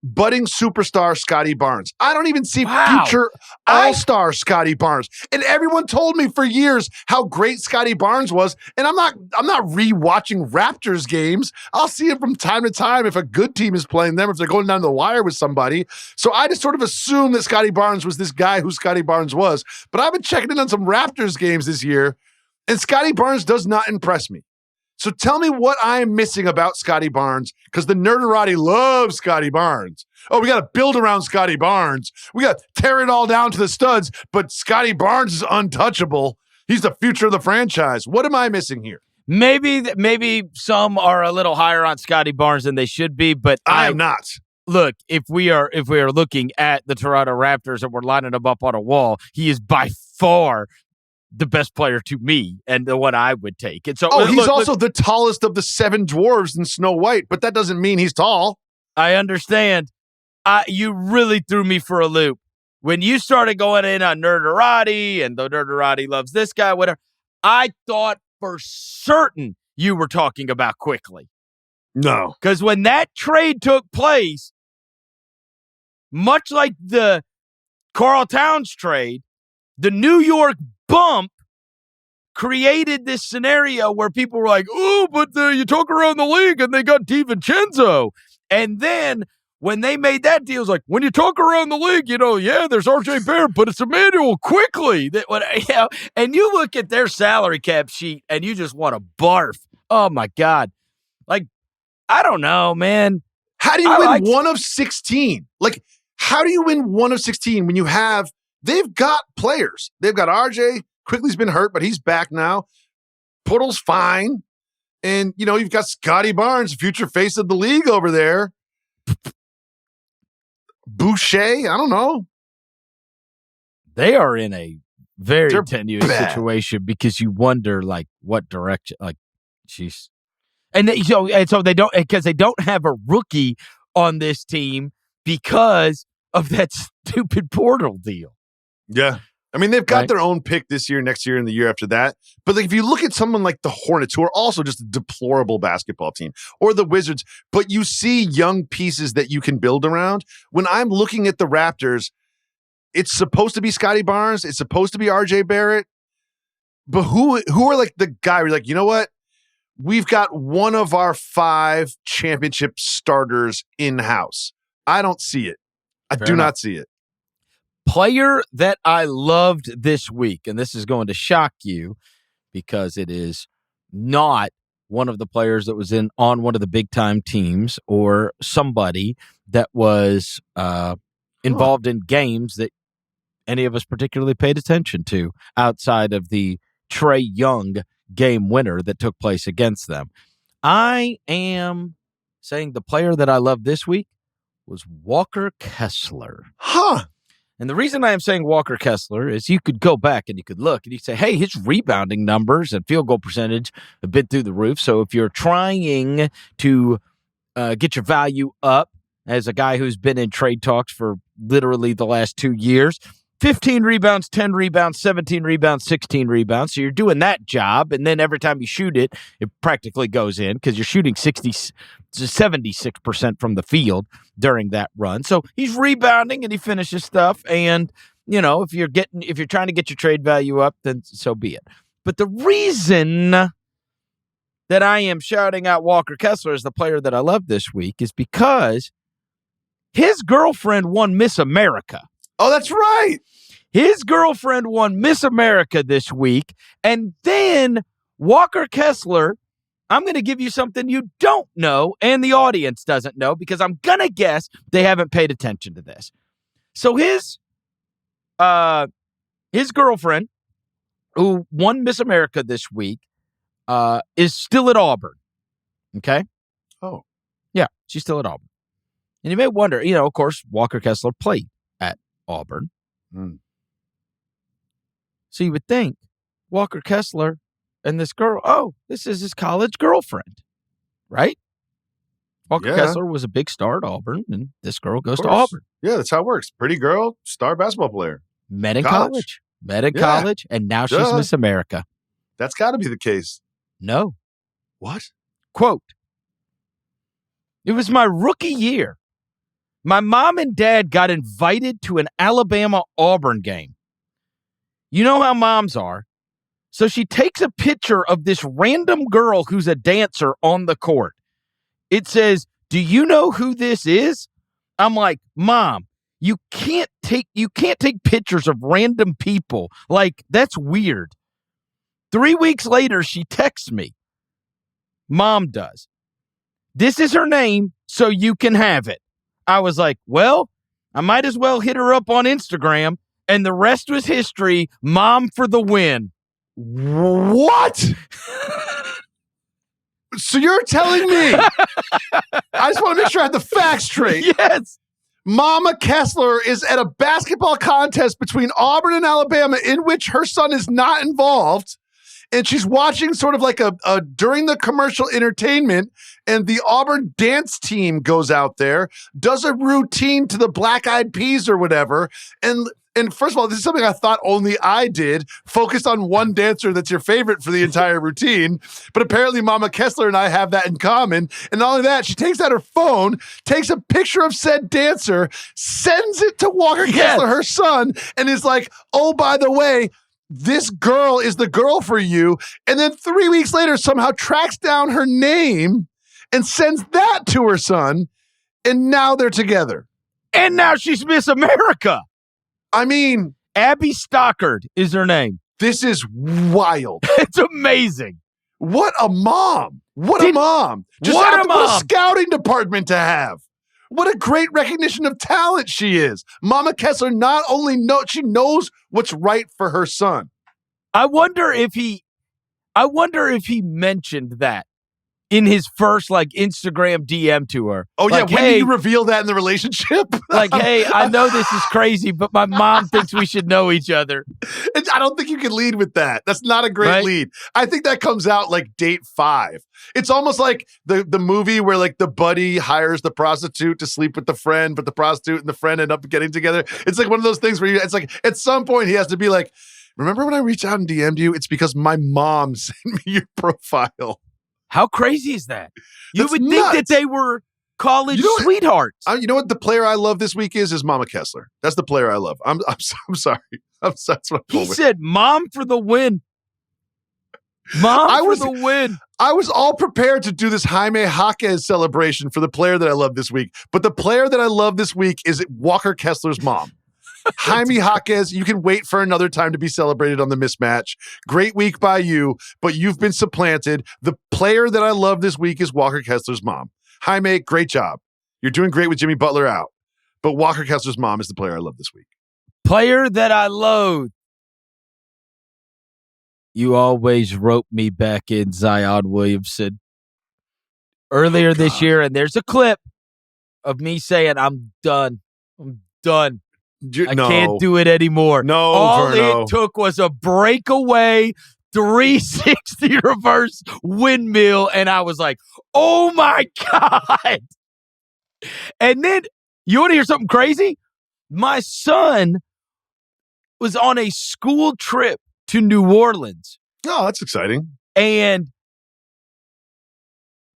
budding superstar Scotty Barnes. I don't even see future all-star Scotty Barnes. And everyone told me for years how great Scotty Barnes was. And I'm not rewatching Raptors games. I'll see it from time to time if a good team is playing them, if they're going down the wire with somebody. So I just sort of assumed that Scotty Barnes was this guy who Scotty Barnes was. But I've been checking in on some Raptors games this year, and Scotty Barnes does not impress me. So tell me what I'm missing about Scotty Barnes, because the nerderati loves Scotty Barnes. Oh, we got to build around Scotty Barnes. We got to tear it all down to the studs, but Scotty Barnes is untouchable. He's the future of the franchise. What am I missing here? Maybe some are a little higher on Scotty Barnes than they should be, but I am not. Look, if we are looking at the Toronto Raptors and we're lining them up on a wall, he is by far the best player to me and the one I would take. And so, he's also the tallest of the 7 dwarves in Snow White, but that doesn't mean he's tall. I understand. You really threw me for a loop. When you started going in on nerderati and the nerderati loves this guy, whatever, I thought for certain you were talking about Quickly. No. Because when that trade took place, much like the Karl Towns trade, the New York bump created this scenario where people were like, oh, but you talk around the league and they got DiVincenzo. And then when they made that deal, it's like, when you talk around the league, there's RJ Barrett, but it's Emmanuel Quickly. And you look at their salary cap sheet and you just want to barf. Oh, my God. Like, I don't know, man. How do you win 1 of 16? Like, how do you win 1 of 16 when you have they've got players. They've got RJ. Quickly's been hurt, but he's back now. Puddle's fine. And, you've got Scotty Barnes, future face of the league over there. Boucher, I don't know. They are in a very tenuous situation because you wonder, like, what direction, like, jeez. And so they don't, because they don't have a rookie on this team because of that stupid portal deal. Yeah. I mean, they've got their own pick this year, next year, and the year after that. But like, if you look at someone like the Hornets, who are also just a deplorable basketball team, or the Wizards, but you see young pieces that you can build around. When I'm looking at the Raptors, it's supposed to be Scotty Barnes. It's supposed to be RJ Barrett. But who are like the guy where you're like, you know what? We've got one of our 5 championship starters in-house. I don't see it. I do not see it. Player that I loved this week, and this is going to shock you because it is not one of the players that was on one of the big-time teams or somebody that was involved in games that any of us particularly paid attention to outside of the Trae Young game winner that took place against them. I am saying the player that I loved this week was Walker Kessler. Huh. And the reason I am saying Walker Kessler is you could go back and you could look and you say, hey, his rebounding numbers and field goal percentage have been through the roof. So if you're trying to get your value up as a guy who's been in trade talks for literally the last 2 years, 15 rebounds, 10 rebounds, 17 rebounds, 16 rebounds. So you're doing that job. And then every time you shoot it, it practically goes in because you're shooting 76% from the field during that run. So he's rebounding and he finishes stuff. And, if you're trying to get your trade value up, then so be it. But the reason that I am shouting out Walker Kessler as the player that I love this week is because his girlfriend won Miss America. Oh, that's right. His girlfriend won Miss America this week. And then Walker Kessler, I'm going to give you something you don't know and the audience doesn't know because I'm going to guess they haven't paid attention to this. So his girlfriend, who won Miss America this week, is still at Auburn. Okay? Oh. Yeah, she's still at Auburn. And you may wonder, of course, Walker Kessler played at Auburn. So you would think Walker Kessler and this girl, this is his college girlfriend, right? Walker Kessler was a big star at Auburn, and this girl goes to Auburn. Yeah, that's how it works. Pretty girl, star basketball player. Met in college, and now she's Miss America. That's got to be the case. No. What? Quote, it was my rookie year. My mom and dad got invited to an Alabama-Auburn game. You know how moms are. So she takes a picture of this random girl who's a dancer on the court. It says, "Do you know who this is?" I'm like, "Mom, you can't take pictures of random people. Like, that's weird." 3 weeks later, she texts me. Mom does. "This is her name, so you can have it." I was like, well, I might as well hit her up on Instagram, and the rest was history. Mom for the win. What? So you're telling me, I just want to make sure I have the facts straight. Yes. Mama Kessler is at a basketball contest between Auburn and Alabama in which her son is not involved. And she's watching sort of like a during the commercial entertainment, and the Auburn dance team goes out there, does a routine to the Black Eyed Peas or whatever. And first of all, this is something I thought only I did, focused on one dancer that's your favorite for the entire routine. But apparently Mama Kessler and I have that in common. And not only that, she takes out her phone, takes a picture of said dancer, sends it to Walker Kessler, her son, and is like, "Oh, by the way, this girl is the girl for you." And then 3 weeks later, somehow tracks down her name and sends that to her son. And now they're together. And now she's Miss America. I mean, Abby Stockard is her name. This is wild. It's amazing. What a mom. What a mom. What a scouting department to have. What a great recognition of talent she is. Mama Kessler not only she knows what's right for her son. I wonder if he mentioned that in his first Instagram DM to her. Oh, yeah. When did you reveal that in the relationship? Hey, I know this is crazy, but my mom thinks we should know each other. I don't think you can lead with that. That's not a great lead. I think that comes out date 5. It's almost like the movie where the buddy hires the prostitute to sleep with the friend, but the prostitute and the friend end up getting together. It's one of those things where it's at some point he has to be like, "Remember when I reached out and DM'd you? It's because my mom sent me your profile." How crazy is that? That's would nuts. think that they were college sweethearts. You know what the player I love this week is Mama Kessler. That's the player I love. I'm sorry. That's what he said. Mom for the win. Mom for the win. I was all prepared to do this Jaime Jaquez celebration for the player that I love this week, but the player that I love this week is Walker Kessler's mom. Jaime Jaquez, you can wait for another time to be celebrated on the Mismatch. Great week by you, but you've been supplanted. The player that I love this week is Walker Kessler's mom. Jaime, great job. You're doing great with Jimmy Butler out, but Walker Kessler's mom is the player I love this week. Player that I loathe. You always rope me back in, Zion Williamson. Earlier this year, and there's a clip of me saying, "I'm done. I'm done. I can't do it anymore." No, all Verno. It took was a breakaway 360 reverse windmill, and I was like, "Oh my God." And then, you want to hear something crazy? My son was on a school trip to New Orleans. Oh, that's exciting. And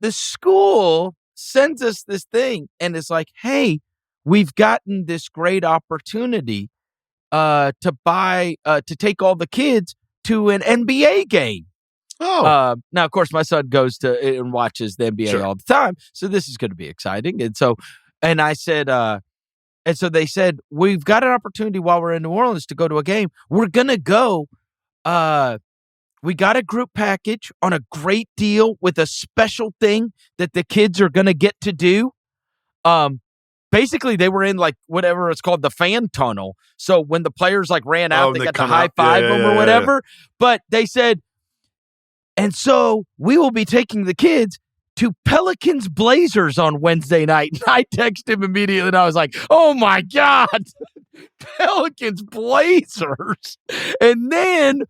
the school sends us this thing, and it's like, "Hey, we've gotten this great opportunity to take all the kids to an NBA game." Oh. Now, of course, my son goes to and watches the NBA all the time, so this is going to be exciting. And so they said, "We've got an opportunity while we're in New Orleans to go to a game. We're going to go. We got a group package on a great deal with a special thing that the kids are going to get to do." Basically, they were in whatever it's called, the fan tunnel. So when the players ran out, they got to high five them or whatever. Yeah. But they said, "And so we will be taking the kids to Pelicans Blazers on Wednesday night." And I texted him immediately, and I was like, "Oh my God, Pelicans Blazers." And then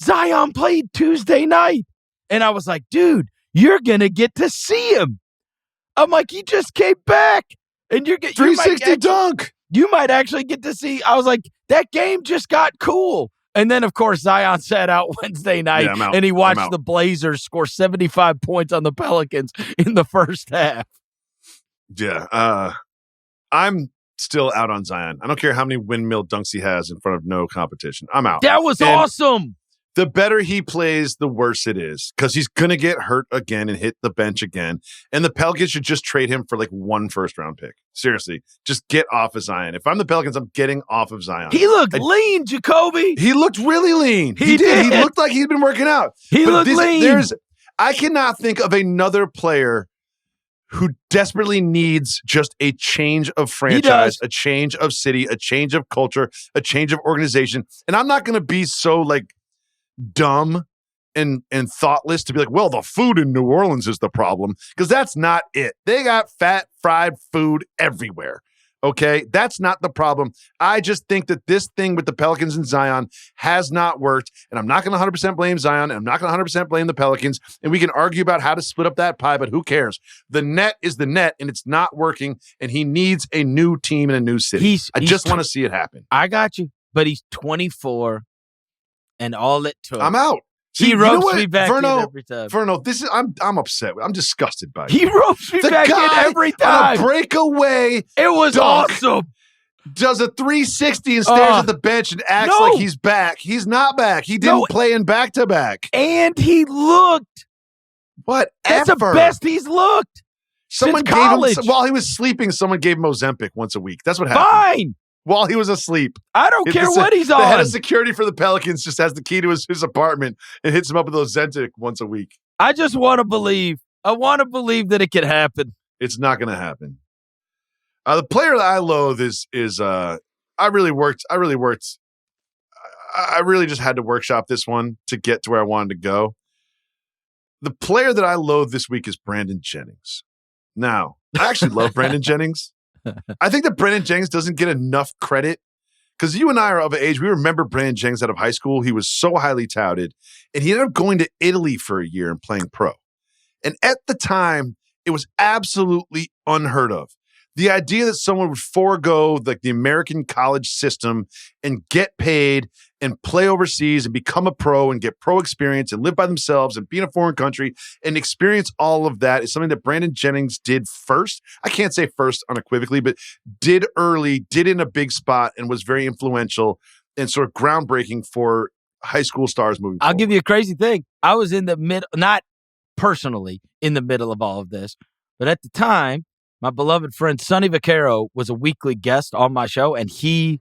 Zion played Tuesday night. And I was like, "Dude, you're going to get to see him." I'm like, "He just came back, and you're getting 360 dunk. You might actually get to see." I was like, that game just got cool. And then, of course, Zion sat out Wednesday night, and he watched the Blazers score 75 points on the Pelicans in the first half. Yeah. I'm still out on Zion. I don't care how many windmill dunks he has in front of no competition. I'm out. That was awesome. The better he plays, the worse it is because he's going to get hurt again and hit the bench again. And the Pelicans should just trade him for like 1 first-round pick. Seriously, just get off of Zion. If I'm the Pelicans, I'm getting off of Zion. He looked lean, Jacoby. He looked really lean. He did. He looked like he'd been working out. He looked lean. I cannot think of another player who desperately needs just a change of franchise, a change of city, a change of culture, a change of organization. And I'm not going to be so like dumb and thoughtless to be like, well, the food in New Orleans is the problem, because that's not it. They got fat fried food everywhere. Okay, that's not the problem. I just think that this thing with the Pelicans and Zion has not worked, and I'm not going to 100% blame Zion, and I'm not going to 100% blame the Pelicans, and we can argue about how to split up that pie, but who cares? The net is the net, and it's not working, and he needs a new team in a new city. I just want to see it happen. I got you, but he's 24, and all it took. I'm out. He ropes me back in every time. Verno, this is I'm upset. I'm disgusted by it. He ropes me back in every time. On a breakaway. It was awesome. Does a 360 and stares at the bench and acts like he's back. He's not back. He didn't play in back-to-back. And he looked. Whatever. That's the best he's looked. Someone since college. Gave him, while he was sleeping, someone gave him Ozempic once a week. That's what happened. Fine. While he was asleep. I don't care what he's on. The head of security for the Pelicans just has the key to his apartment and hits him up with Ozempic once a week. I just want to believe. I want to believe that it could happen. It's not going to happen. The player that I loathe is I really just had to workshop this one to get to where I wanted to go. The player that I loathe this week is Brandon Jennings. Now, I actually love Brandon Jennings. I think that Brandon Jennings doesn't get enough credit because you and I are of an age. We remember Brandon Jennings out of high school. He was so highly touted, and he ended up going to Italy for a year and playing pro. And at the time, it was absolutely unheard of. The idea that someone would forego like the American college system and get paid and play overseas and become a pro and get pro experience and live by themselves and be in a foreign country and experience all of that is something that Brandon Jennings did first. I can't say first unequivocally, but did early, did in a big spot, and was very influential and sort of groundbreaking for high school stars moving forward. I'll give you a crazy thing. I was in the middle, not personally in the middle of all of this, but at the time, my beloved friend Sonny Vaccaro was a weekly guest on my show, and he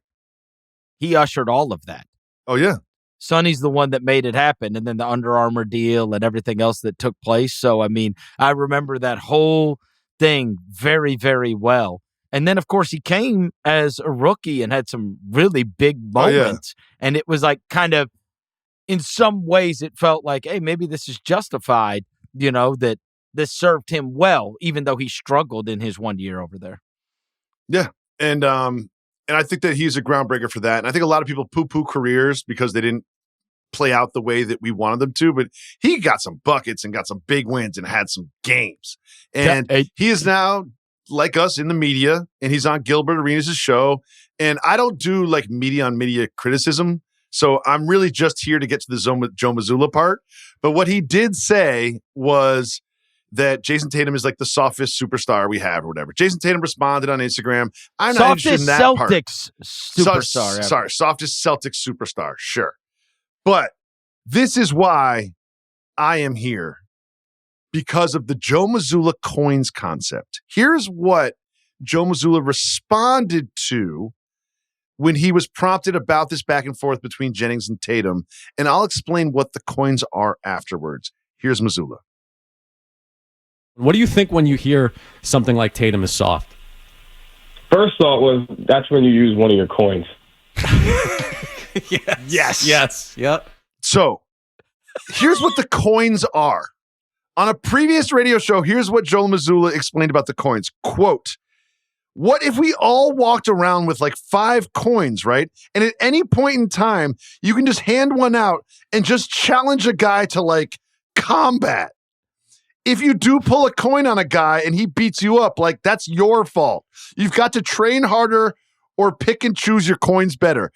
ushered all of that. Oh, yeah. Sonny's the one that made it happen, and then the Under Armour deal and everything else that took place. So, I mean, I remember that whole thing very, very well. And then, of course, he came as a rookie and had some really big moments. Oh, yeah. And it was like kind of, in some ways, it felt like, hey, maybe this is justified, that this served him well, even though he struggled in his 1 year over there. Yeah. And I think that he's a groundbreaker for that. And I think a lot of people poo-poo careers because they didn't play out the way that we wanted them to. But he got some buckets and got some big wins and had some games. And he is now, like us, in the media. And he's on Gilbert Arenas' show. And I don't do like media on media criticism. So I'm really just here to get to the Joe Mazzulla part. But what he did say was that Jason Tatum is like the softest superstar we have or whatever. Jason Tatum responded on Instagram. I'm not interested in that Celtics part. Superstar. Sorry, softest Celtics superstar. Sure. But this is why I am here, because of the Joe Mazzulla coins concept. Here's what Joe Mazzulla responded to when he was prompted about this back and forth between Jennings and Tatum, and I'll explain what the coins are afterwards. Here's Mazzulla. What do you think when you hear something like Tatum is soft? First thought was that's when you use one of your coins. Yes. Yep. So here's what the coins are. On a previous radio show, here's what Joel Mazzulla explained about the coins. Quote, what if we all walked around with like 5 coins, right? And at any point in time, you can just hand one out and just challenge a guy to like combat. If you do pull a coin on a guy and he beats you up, like that's your fault. You've got to train harder or pick and choose your coins better.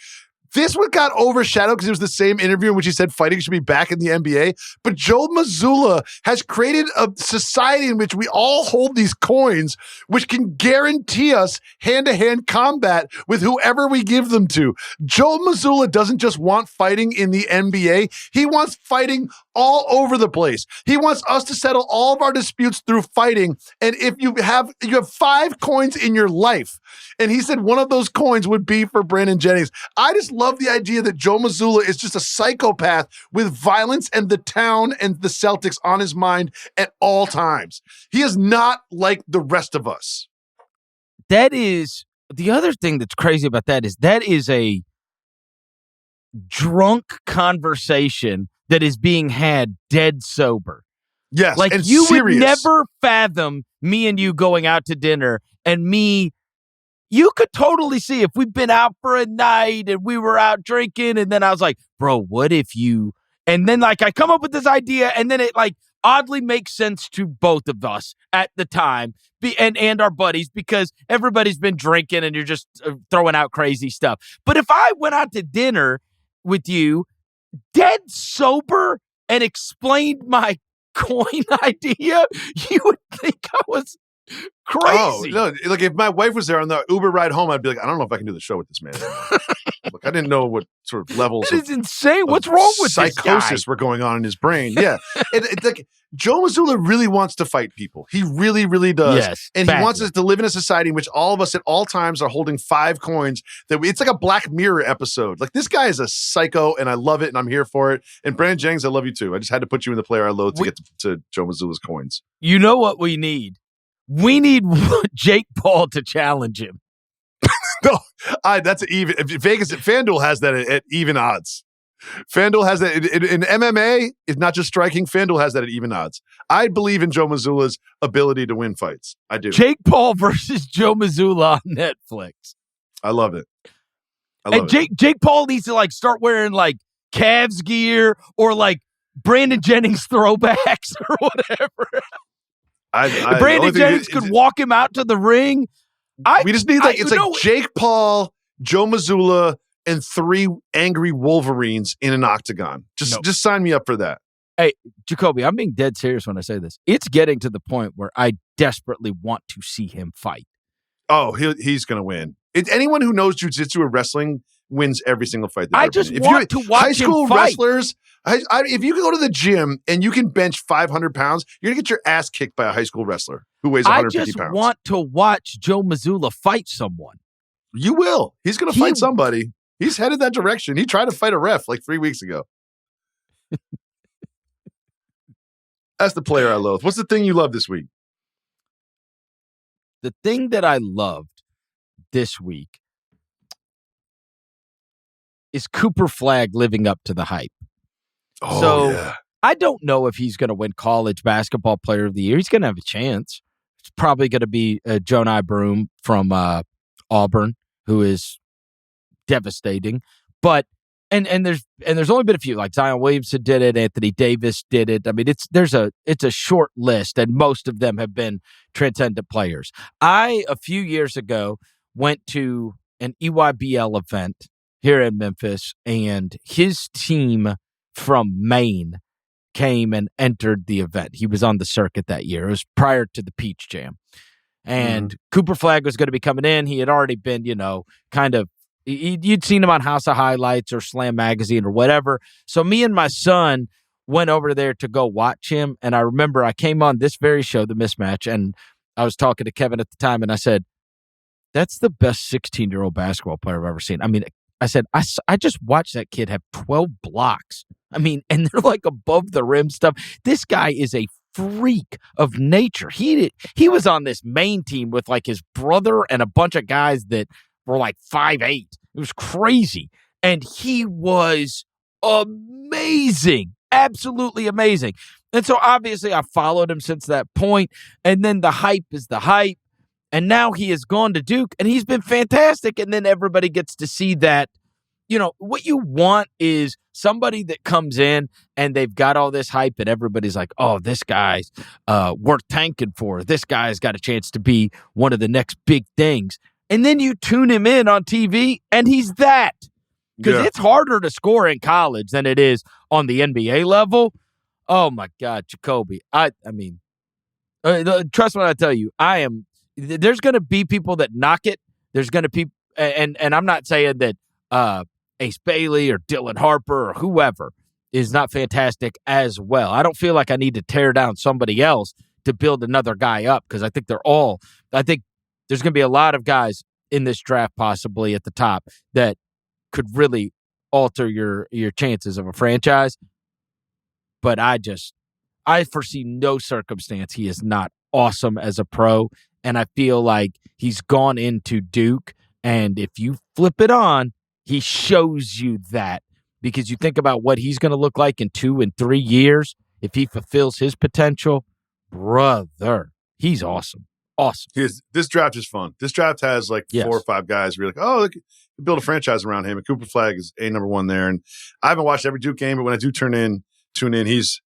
This one got overshadowed because it was the same interview in which he said fighting should be back in the NBA. But Joe Mazzulla has created a society in which we all hold these coins, which can guarantee us hand-to-hand combat with whoever we give them to. Joe Mazzulla doesn't just want fighting in the NBA. He wants fighting all over the place. He wants us to settle all of our disputes through fighting. And if you have 5 coins in your life, and he said one of those coins would be for Brandon Jennings. I just love the idea that Joe Mazzulla is just a psychopath with violence and the town and the Celtics on his mind at all times. He is not like the rest of us. That is the other thing that's crazy about that is a drunk conversation that is being had dead sober. Yes, like and you serious. would never fathom me and you going out to dinner and me. You could totally see if we've been out for a night and we were out drinking, and then I was like, bro, what if you? And then like I come up with this idea, and then it like oddly makes sense to both of us at the time, and our buddies, because everybody's been drinking and you're just throwing out crazy stuff. But if I went out to dinner with you, dead sober, and explained my coin idea, you would think I was crazy. Oh, no, like if my wife was there on the Uber ride home, I'd be like, I don't know if I can do the show with this man. Look, I didn't know what sort of levels that is insane. What's wrong with psychosis this guy? were going on in his brain. Yeah. It's like Joe Mazzulla really wants to fight people. He really, really does. Yes, and badly. He wants us to live in a society in which all of us at all times are holding 5 coins. It's like a Black Mirror episode. Like this guy is a psycho, and I love it, and I'm here for it. And Brandon Jennings, I love you too. I just had to put you in the player I loathe to get to Joe Mazzulla's coins. You know what we need? We need Jake Paul to challenge him. No, that's even. Vegas, FanDuel has that at even odds. FanDuel has that in MMA. It's not just striking. FanDuel has that at even odds. I believe in Joe Mazzulla's ability to win fights. I do. Jake Paul versus Joe Mazzulla on Netflix. I love it. Jake Paul needs to like start wearing like Cavs gear or like Brandon Jennings throwbacks or whatever. Brandon Jennings could walk him out to the ring. We just need Jake Paul, Joe Mazzulla, and 3 angry Wolverines in an octagon. Just sign me up for that. Hey, Jacoby, I'm being dead serious when I say this. It's getting to the point where I desperately want to see him fight. Oh, he's going to win. Anyone who knows jiu-jitsu or wrestling wins every single fight. I just want to watch high school him fight. Wrestlers. If you can go to the gym and you can bench 500 pounds, you're going to get your ass kicked by a high school wrestler who weighs 150 pounds. I just want to watch Joe Mazzulla fight someone. You will. He's going to fight somebody. He's headed that direction. He tried to fight a ref like 3 weeks ago. That's the player I loathe. What's the thing you love this week? The thing that I loved this week is Cooper Flagg living up to the hype. Oh, yeah. I don't know if he's going to win College Basketball Player of the Year. He's going to have a chance. It's probably going to be Jonai Broom from Auburn, who is devastating. But and there's only been a few, like Zion Williamson did it, Anthony Davis did it. I mean, it's a short list, and most of them have been transcendent players. I a few years ago went to an EYBL event here in Memphis, and his team from Maine came and entered the event. He was on the circuit that year. It was prior to the Peach Jam. And Cooper Flagg was going to be coming in. He had already been, kind of, you'd seen him on House of Highlights or Slam Magazine or whatever. So me and my son went over there to go watch him. And I remember I came on this very show, The Mismatch, and I was talking to Kevin at the time, and I said, that's the best 16-year-old basketball player I've ever seen. I mean, I said, I just watched that kid have 12 blocks. I mean, and they're like above the rim stuff. This guy is a freak of nature. He was on this main team with like his brother and a bunch of guys that were like 5'8". It was crazy. And he was amazing. Absolutely amazing. And so obviously I followed him since that point. And then the hype is the hype. And now he has gone to Duke, and he's been fantastic. And then everybody gets to see that, what you want is somebody that comes in and they've got all this hype, and everybody's like, oh, this guy's worth tanking for. This guy's got a chance to be one of the next big things. And then you tune him in on TV, and he's that. because it's harder to score in college than it is on the NBA level. Oh my God, Jacoby! I mean, trust me when I tell you, there's going to be people that knock it. There's going to be, and I'm not saying that Ace Bailey or Dylan Harper or whoever is not fantastic as well. I don't feel like I need to tear down somebody else to build another guy up because I think there's going to be a lot of guys in this draft possibly at the top that could really alter your chances of a franchise. But I foresee no circumstance he is not awesome as a pro, and I feel like he's gone into Duke, and if you flip it on, he shows you that because you think about what he's going to look like in 2 and 3 years if he fulfills his potential. Brother, he's awesome. Awesome. This draft is fun. This draft has like 4 or 5 guys where you're like, oh, look, you build a franchise around him. And Cooper Flagg is number 1 there. And I haven't watched every Duke game, but when I do tune in, he's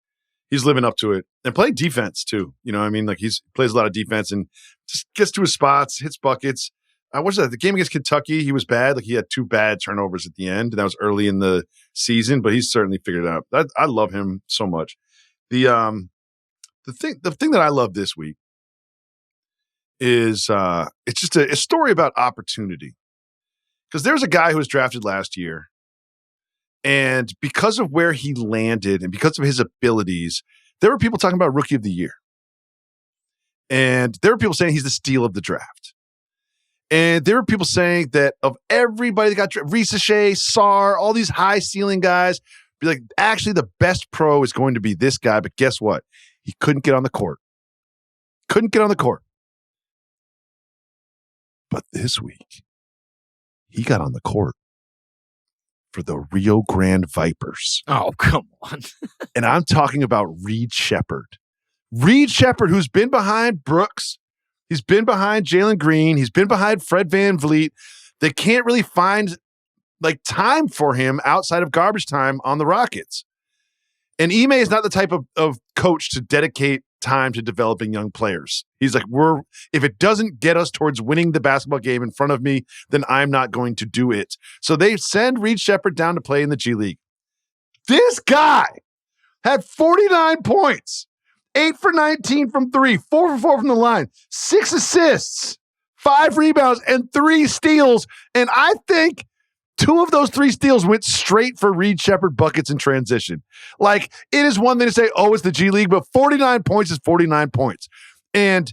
living up to it and playing defense too. You know what I mean? Like he plays a lot of defense and just gets to his spots, hits buckets. What's that? The game against Kentucky, he was bad. Like he had 2 bad turnovers at the end, and that was early in the season, but he's certainly figured it out. I love him so much. The thing that I love this week is it's just a story about opportunity. Because there's a guy who was drafted last year, and because of where he landed and because of his abilities, there were people talking about Rookie of the Year. And there were people saying he's the steal of the draft. And there were people saying that of everybody that got drafted, Reese Shea, Sarr, all these high ceiling guys, be like, actually the best pro is going to be this guy. But guess what? He couldn't get on the court. But this week, he got on the court for the Rio Grande Vipers. Oh, come on. And I'm talking about Reed Sheppard. Reed Sheppard, who's been behind Brooks. He's been behind Jalen Green. He's been behind Fred VanVleet. They can't really find like time for him outside of garbage time on the Rockets. And Ime is not the type of coach to dedicate time to developing young players. He's like, if it doesn't get us towards winning the basketball game in front of me, then I'm not going to do it. So they send Reed Sheppard down to play in the G League. This guy had 49 points, 8 for 19 from 3, 4 for 4 from the line, 6 assists, 5 rebounds, and 3 steals. And I think 2 of those 3 steals went straight for Reed Sheppard buckets in transition. Like, it is one thing to say, oh, it's the G League, but 49 points is 49 points. And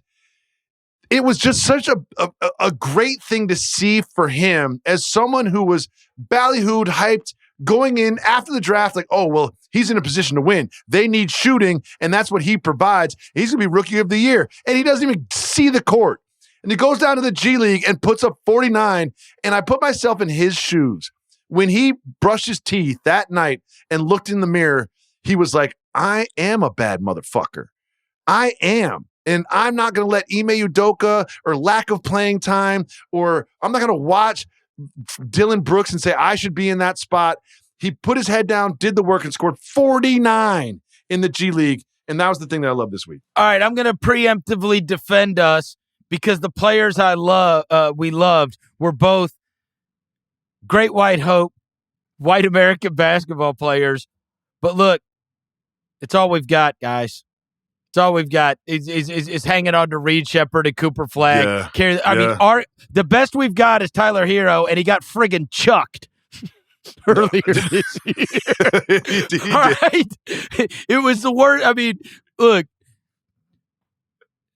it was just such a great thing to see for him as someone who was ballyhooed, hyped, going in after the draft, like, oh, well, he's in a position to win. They need shooting, and that's what he provides. He's going to be Rookie of the Year. And he doesn't even see the court. And he goes down to the G League and puts up 49. And I put myself in his shoes. When he brushed his teeth that night and looked in the mirror, he was like, I am a bad motherfucker. I am. And I'm not going to let Ime Udoka or lack of playing time, or I'm not going to watch Dylan Brooks and say I should be in that spot. He put his head down, did the work, and scored 49 in the G League. And that was the thing that I love this week. All right, I'm going to preemptively defend us because the players we loved were both great white hope, white American basketball players. But look, it's all we've got, guys. It's all we've got is hanging on to Reed Sheppard and Cooper Flagg. Yeah. The best we've got is Tyler Hero, and he got friggin' chucked earlier this year. He all right? It was the worst. I mean, look,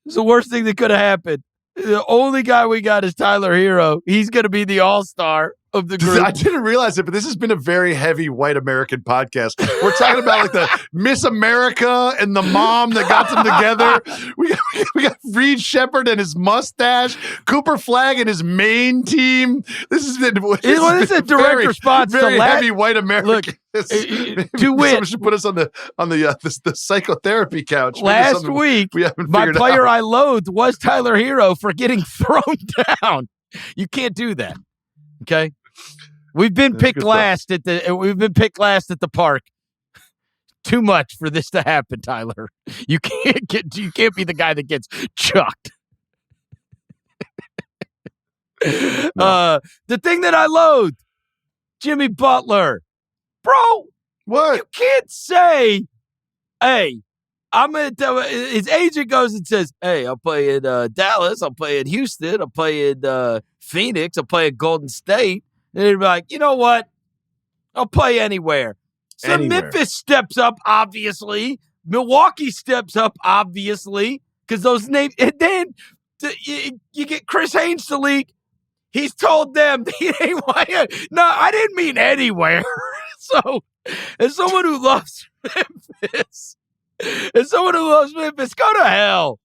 it's the worst thing that could have happened. The only guy we got is Tyler Hero. He's going to be the all-star of the group. I didn't realize it, but this has been a very heavy white American podcast. We're talking about like the Miss America and the mom that got them together. We got Reed Sheppard and his mustache, Cooper Flagg and his main team. This is a direct response to very heavy white American. Look, to win, someone should put us on the psychotherapy couch. Last week, my player I loathed was Tyler Hero for getting thrown down. You can't do that. Okay. We've been picked last at the park. Too much for this to happen, Tyler. You can't be the guy that gets chucked. No. The thing that I loathe, Jimmy Butler. Bro, What? you can't say, hey, I'm going to tell his agent goes and says, hey, I'll play in Dallas. I'll play in Houston. I'll play in Phoenix. I'll play in Golden State. And they'd be like, you know what? I'll play anywhere. So Anywhere. Memphis steps up, obviously. Milwaukee steps up, obviously, because those names. And then you get Chris Haynes to leak. He's told them he ain't want it. No, I didn't mean anywhere. So, as someone who loves Memphis, go to hell.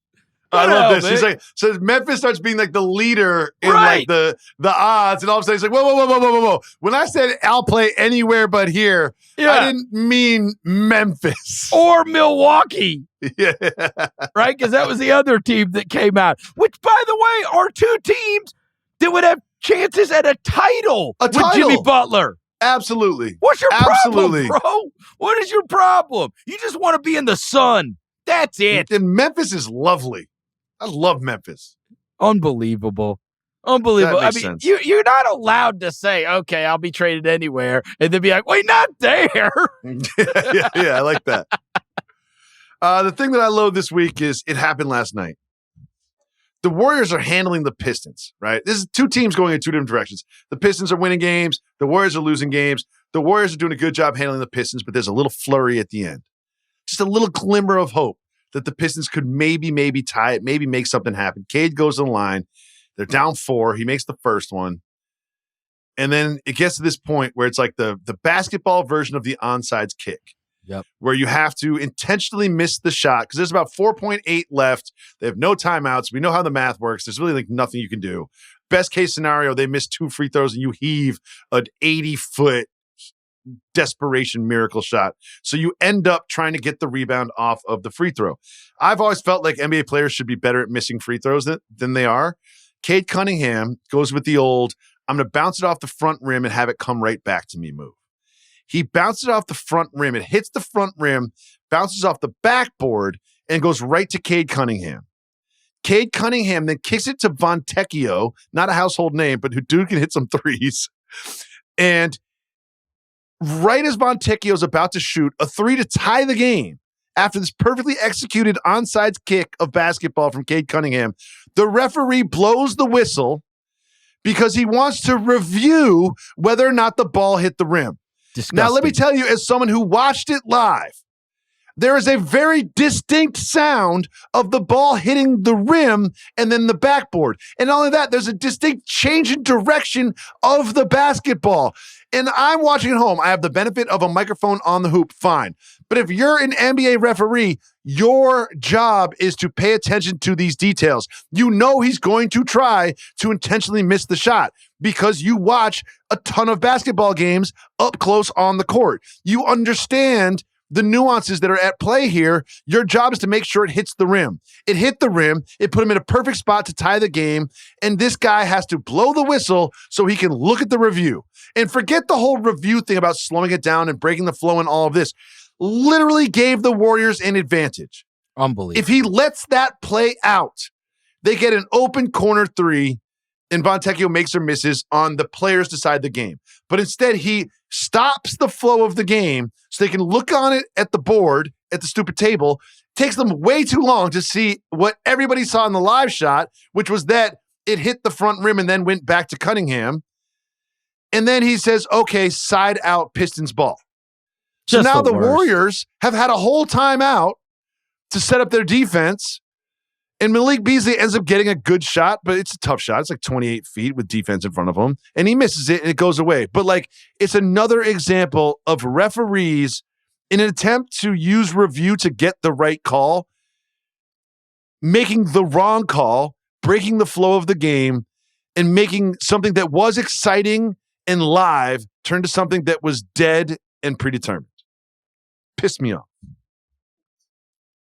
I love this. Man. He's like, so Memphis starts being like the leader in Right. like the odds, and all of a sudden he's like, whoa. When I said I'll play anywhere but here, I didn't mean Memphis Or Milwaukee. Yeah. Right? Because that was the other team that came out. Which, by the way, are two teams that would have chances at a title with Jimmy Butler. Absolutely. What's your Absolutely. problem, bro? What is your problem? You just want to be in the sun. That's it. And Memphis is lovely. I love Memphis. Unbelievable. Unbelievable. That I makes mean, sense. you're not allowed to say, okay, I'll be traded anywhere, and then be like, wait, not there. yeah, I like that. The thing that I love this week is it happened last night. The Warriors are handling the Pistons, right? This is two teams going in two different directions. The Pistons are winning games. The Warriors are losing games. The Warriors are doing a good job handling the Pistons, but there's a little flurry at the end. Just a little glimmer of hope that the Pistons could maybe tie it, maybe make something happen. Cade goes to the line. They're down 4. He makes the first one. And then it gets to this point where it's like the basketball version of the onside kick. Yep. Where you have to intentionally miss the shot because there's about 4.8 left. They have no timeouts. We know how the math works. There's really like nothing you can do. Best case scenario, they miss 2 free throws and you heave an 80-foot desperation miracle shot. So you end up trying to get the rebound off of the free throw. I've always felt like NBA players should be better at missing free throws than they are. Cade Cunningham goes with the old, I'm going to bounce it off the front rim and have it come right back to me move. He bounces it off the front rim. It hits the front rim, bounces off the backboard, and goes right to Cade Cunningham. Cade Cunningham then kicks it to Fontecchio, not a household name, but who dude can hit some threes. And right as Fontecchio's about to shoot a 3 to tie the game, after this perfectly executed onside kick of basketball from Cade Cunningham, the referee blows the whistle because he wants to review whether or not the ball hit the rim. Disgusting. Now, let me tell you, as someone who watched it live, there is a very distinct sound of the ball hitting the rim and then the backboard. And not only that, there's a distinct change in direction of the basketball. And I'm watching at home. I have the benefit of a microphone on the hoop. Fine. But if you're an NBA referee, your job is to pay attention to these details. You know he's going to try to intentionally miss the shot because you watch a ton of basketball games up close on the court. You understand the nuances that are at play here. Your job is to make sure it hits the rim. It hit the rim. It put him in a perfect spot to tie the game. And this guy has to blow the whistle so he can look at the review. And forget the whole review thing about slowing it down and breaking the flow and all of this. Literally gave the Warriors an advantage. Unbelievable. If he lets that play out, they get an open corner 3 and Fontecchio makes or misses on the players decide the game. But instead, he stops the flow of the game so they can look on it at the board, at the stupid table. Takes them way too long to see what everybody saw in the live shot, which was that it hit the front rim and then went back to Cunningham. And then he says, okay, side out Pistons ball. So now the Warriors have had a whole timeout to set up their defense. And Malik Beasley ends up getting a good shot, but it's a tough shot. It's like 28 feet with defense in front of him. And he misses it and it goes away. But like, it's another example of referees in an attempt to use review to get the right call, making the wrong call, breaking the flow of the game, and making something that was exciting and live turn to something that was dead and predetermined. Pissed me off.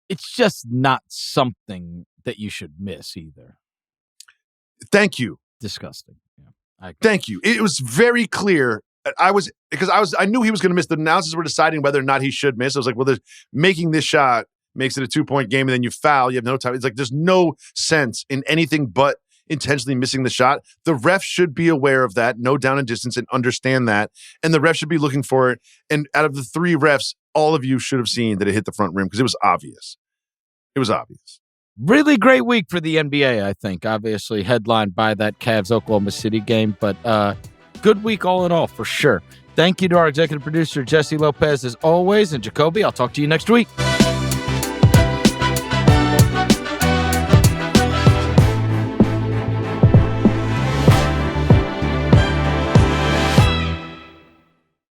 It's just not something that you should miss either. Thank you. Disgusting. Yeah, Thank you. It was very clear. I knew he was going to miss. The announcers were deciding whether or not he should miss. I was like, well, making this shot makes it a 2-point game, and then you foul. You have no time. It's like there's no sense in anything but intentionally missing the shot. The ref should be aware of that, no down and distance, and understand that. And the ref should be looking for it. And out of the 3 refs, all of you should have seen that it hit the front rim because it was obvious. It was obvious. Really great week for the NBA, I think. Obviously headlined by that Cavs-Oklahoma City game, but good week all in all, for sure. Thank you to our executive producer, Jesse Lopez, as always. And Jacoby, I'll talk to you next week.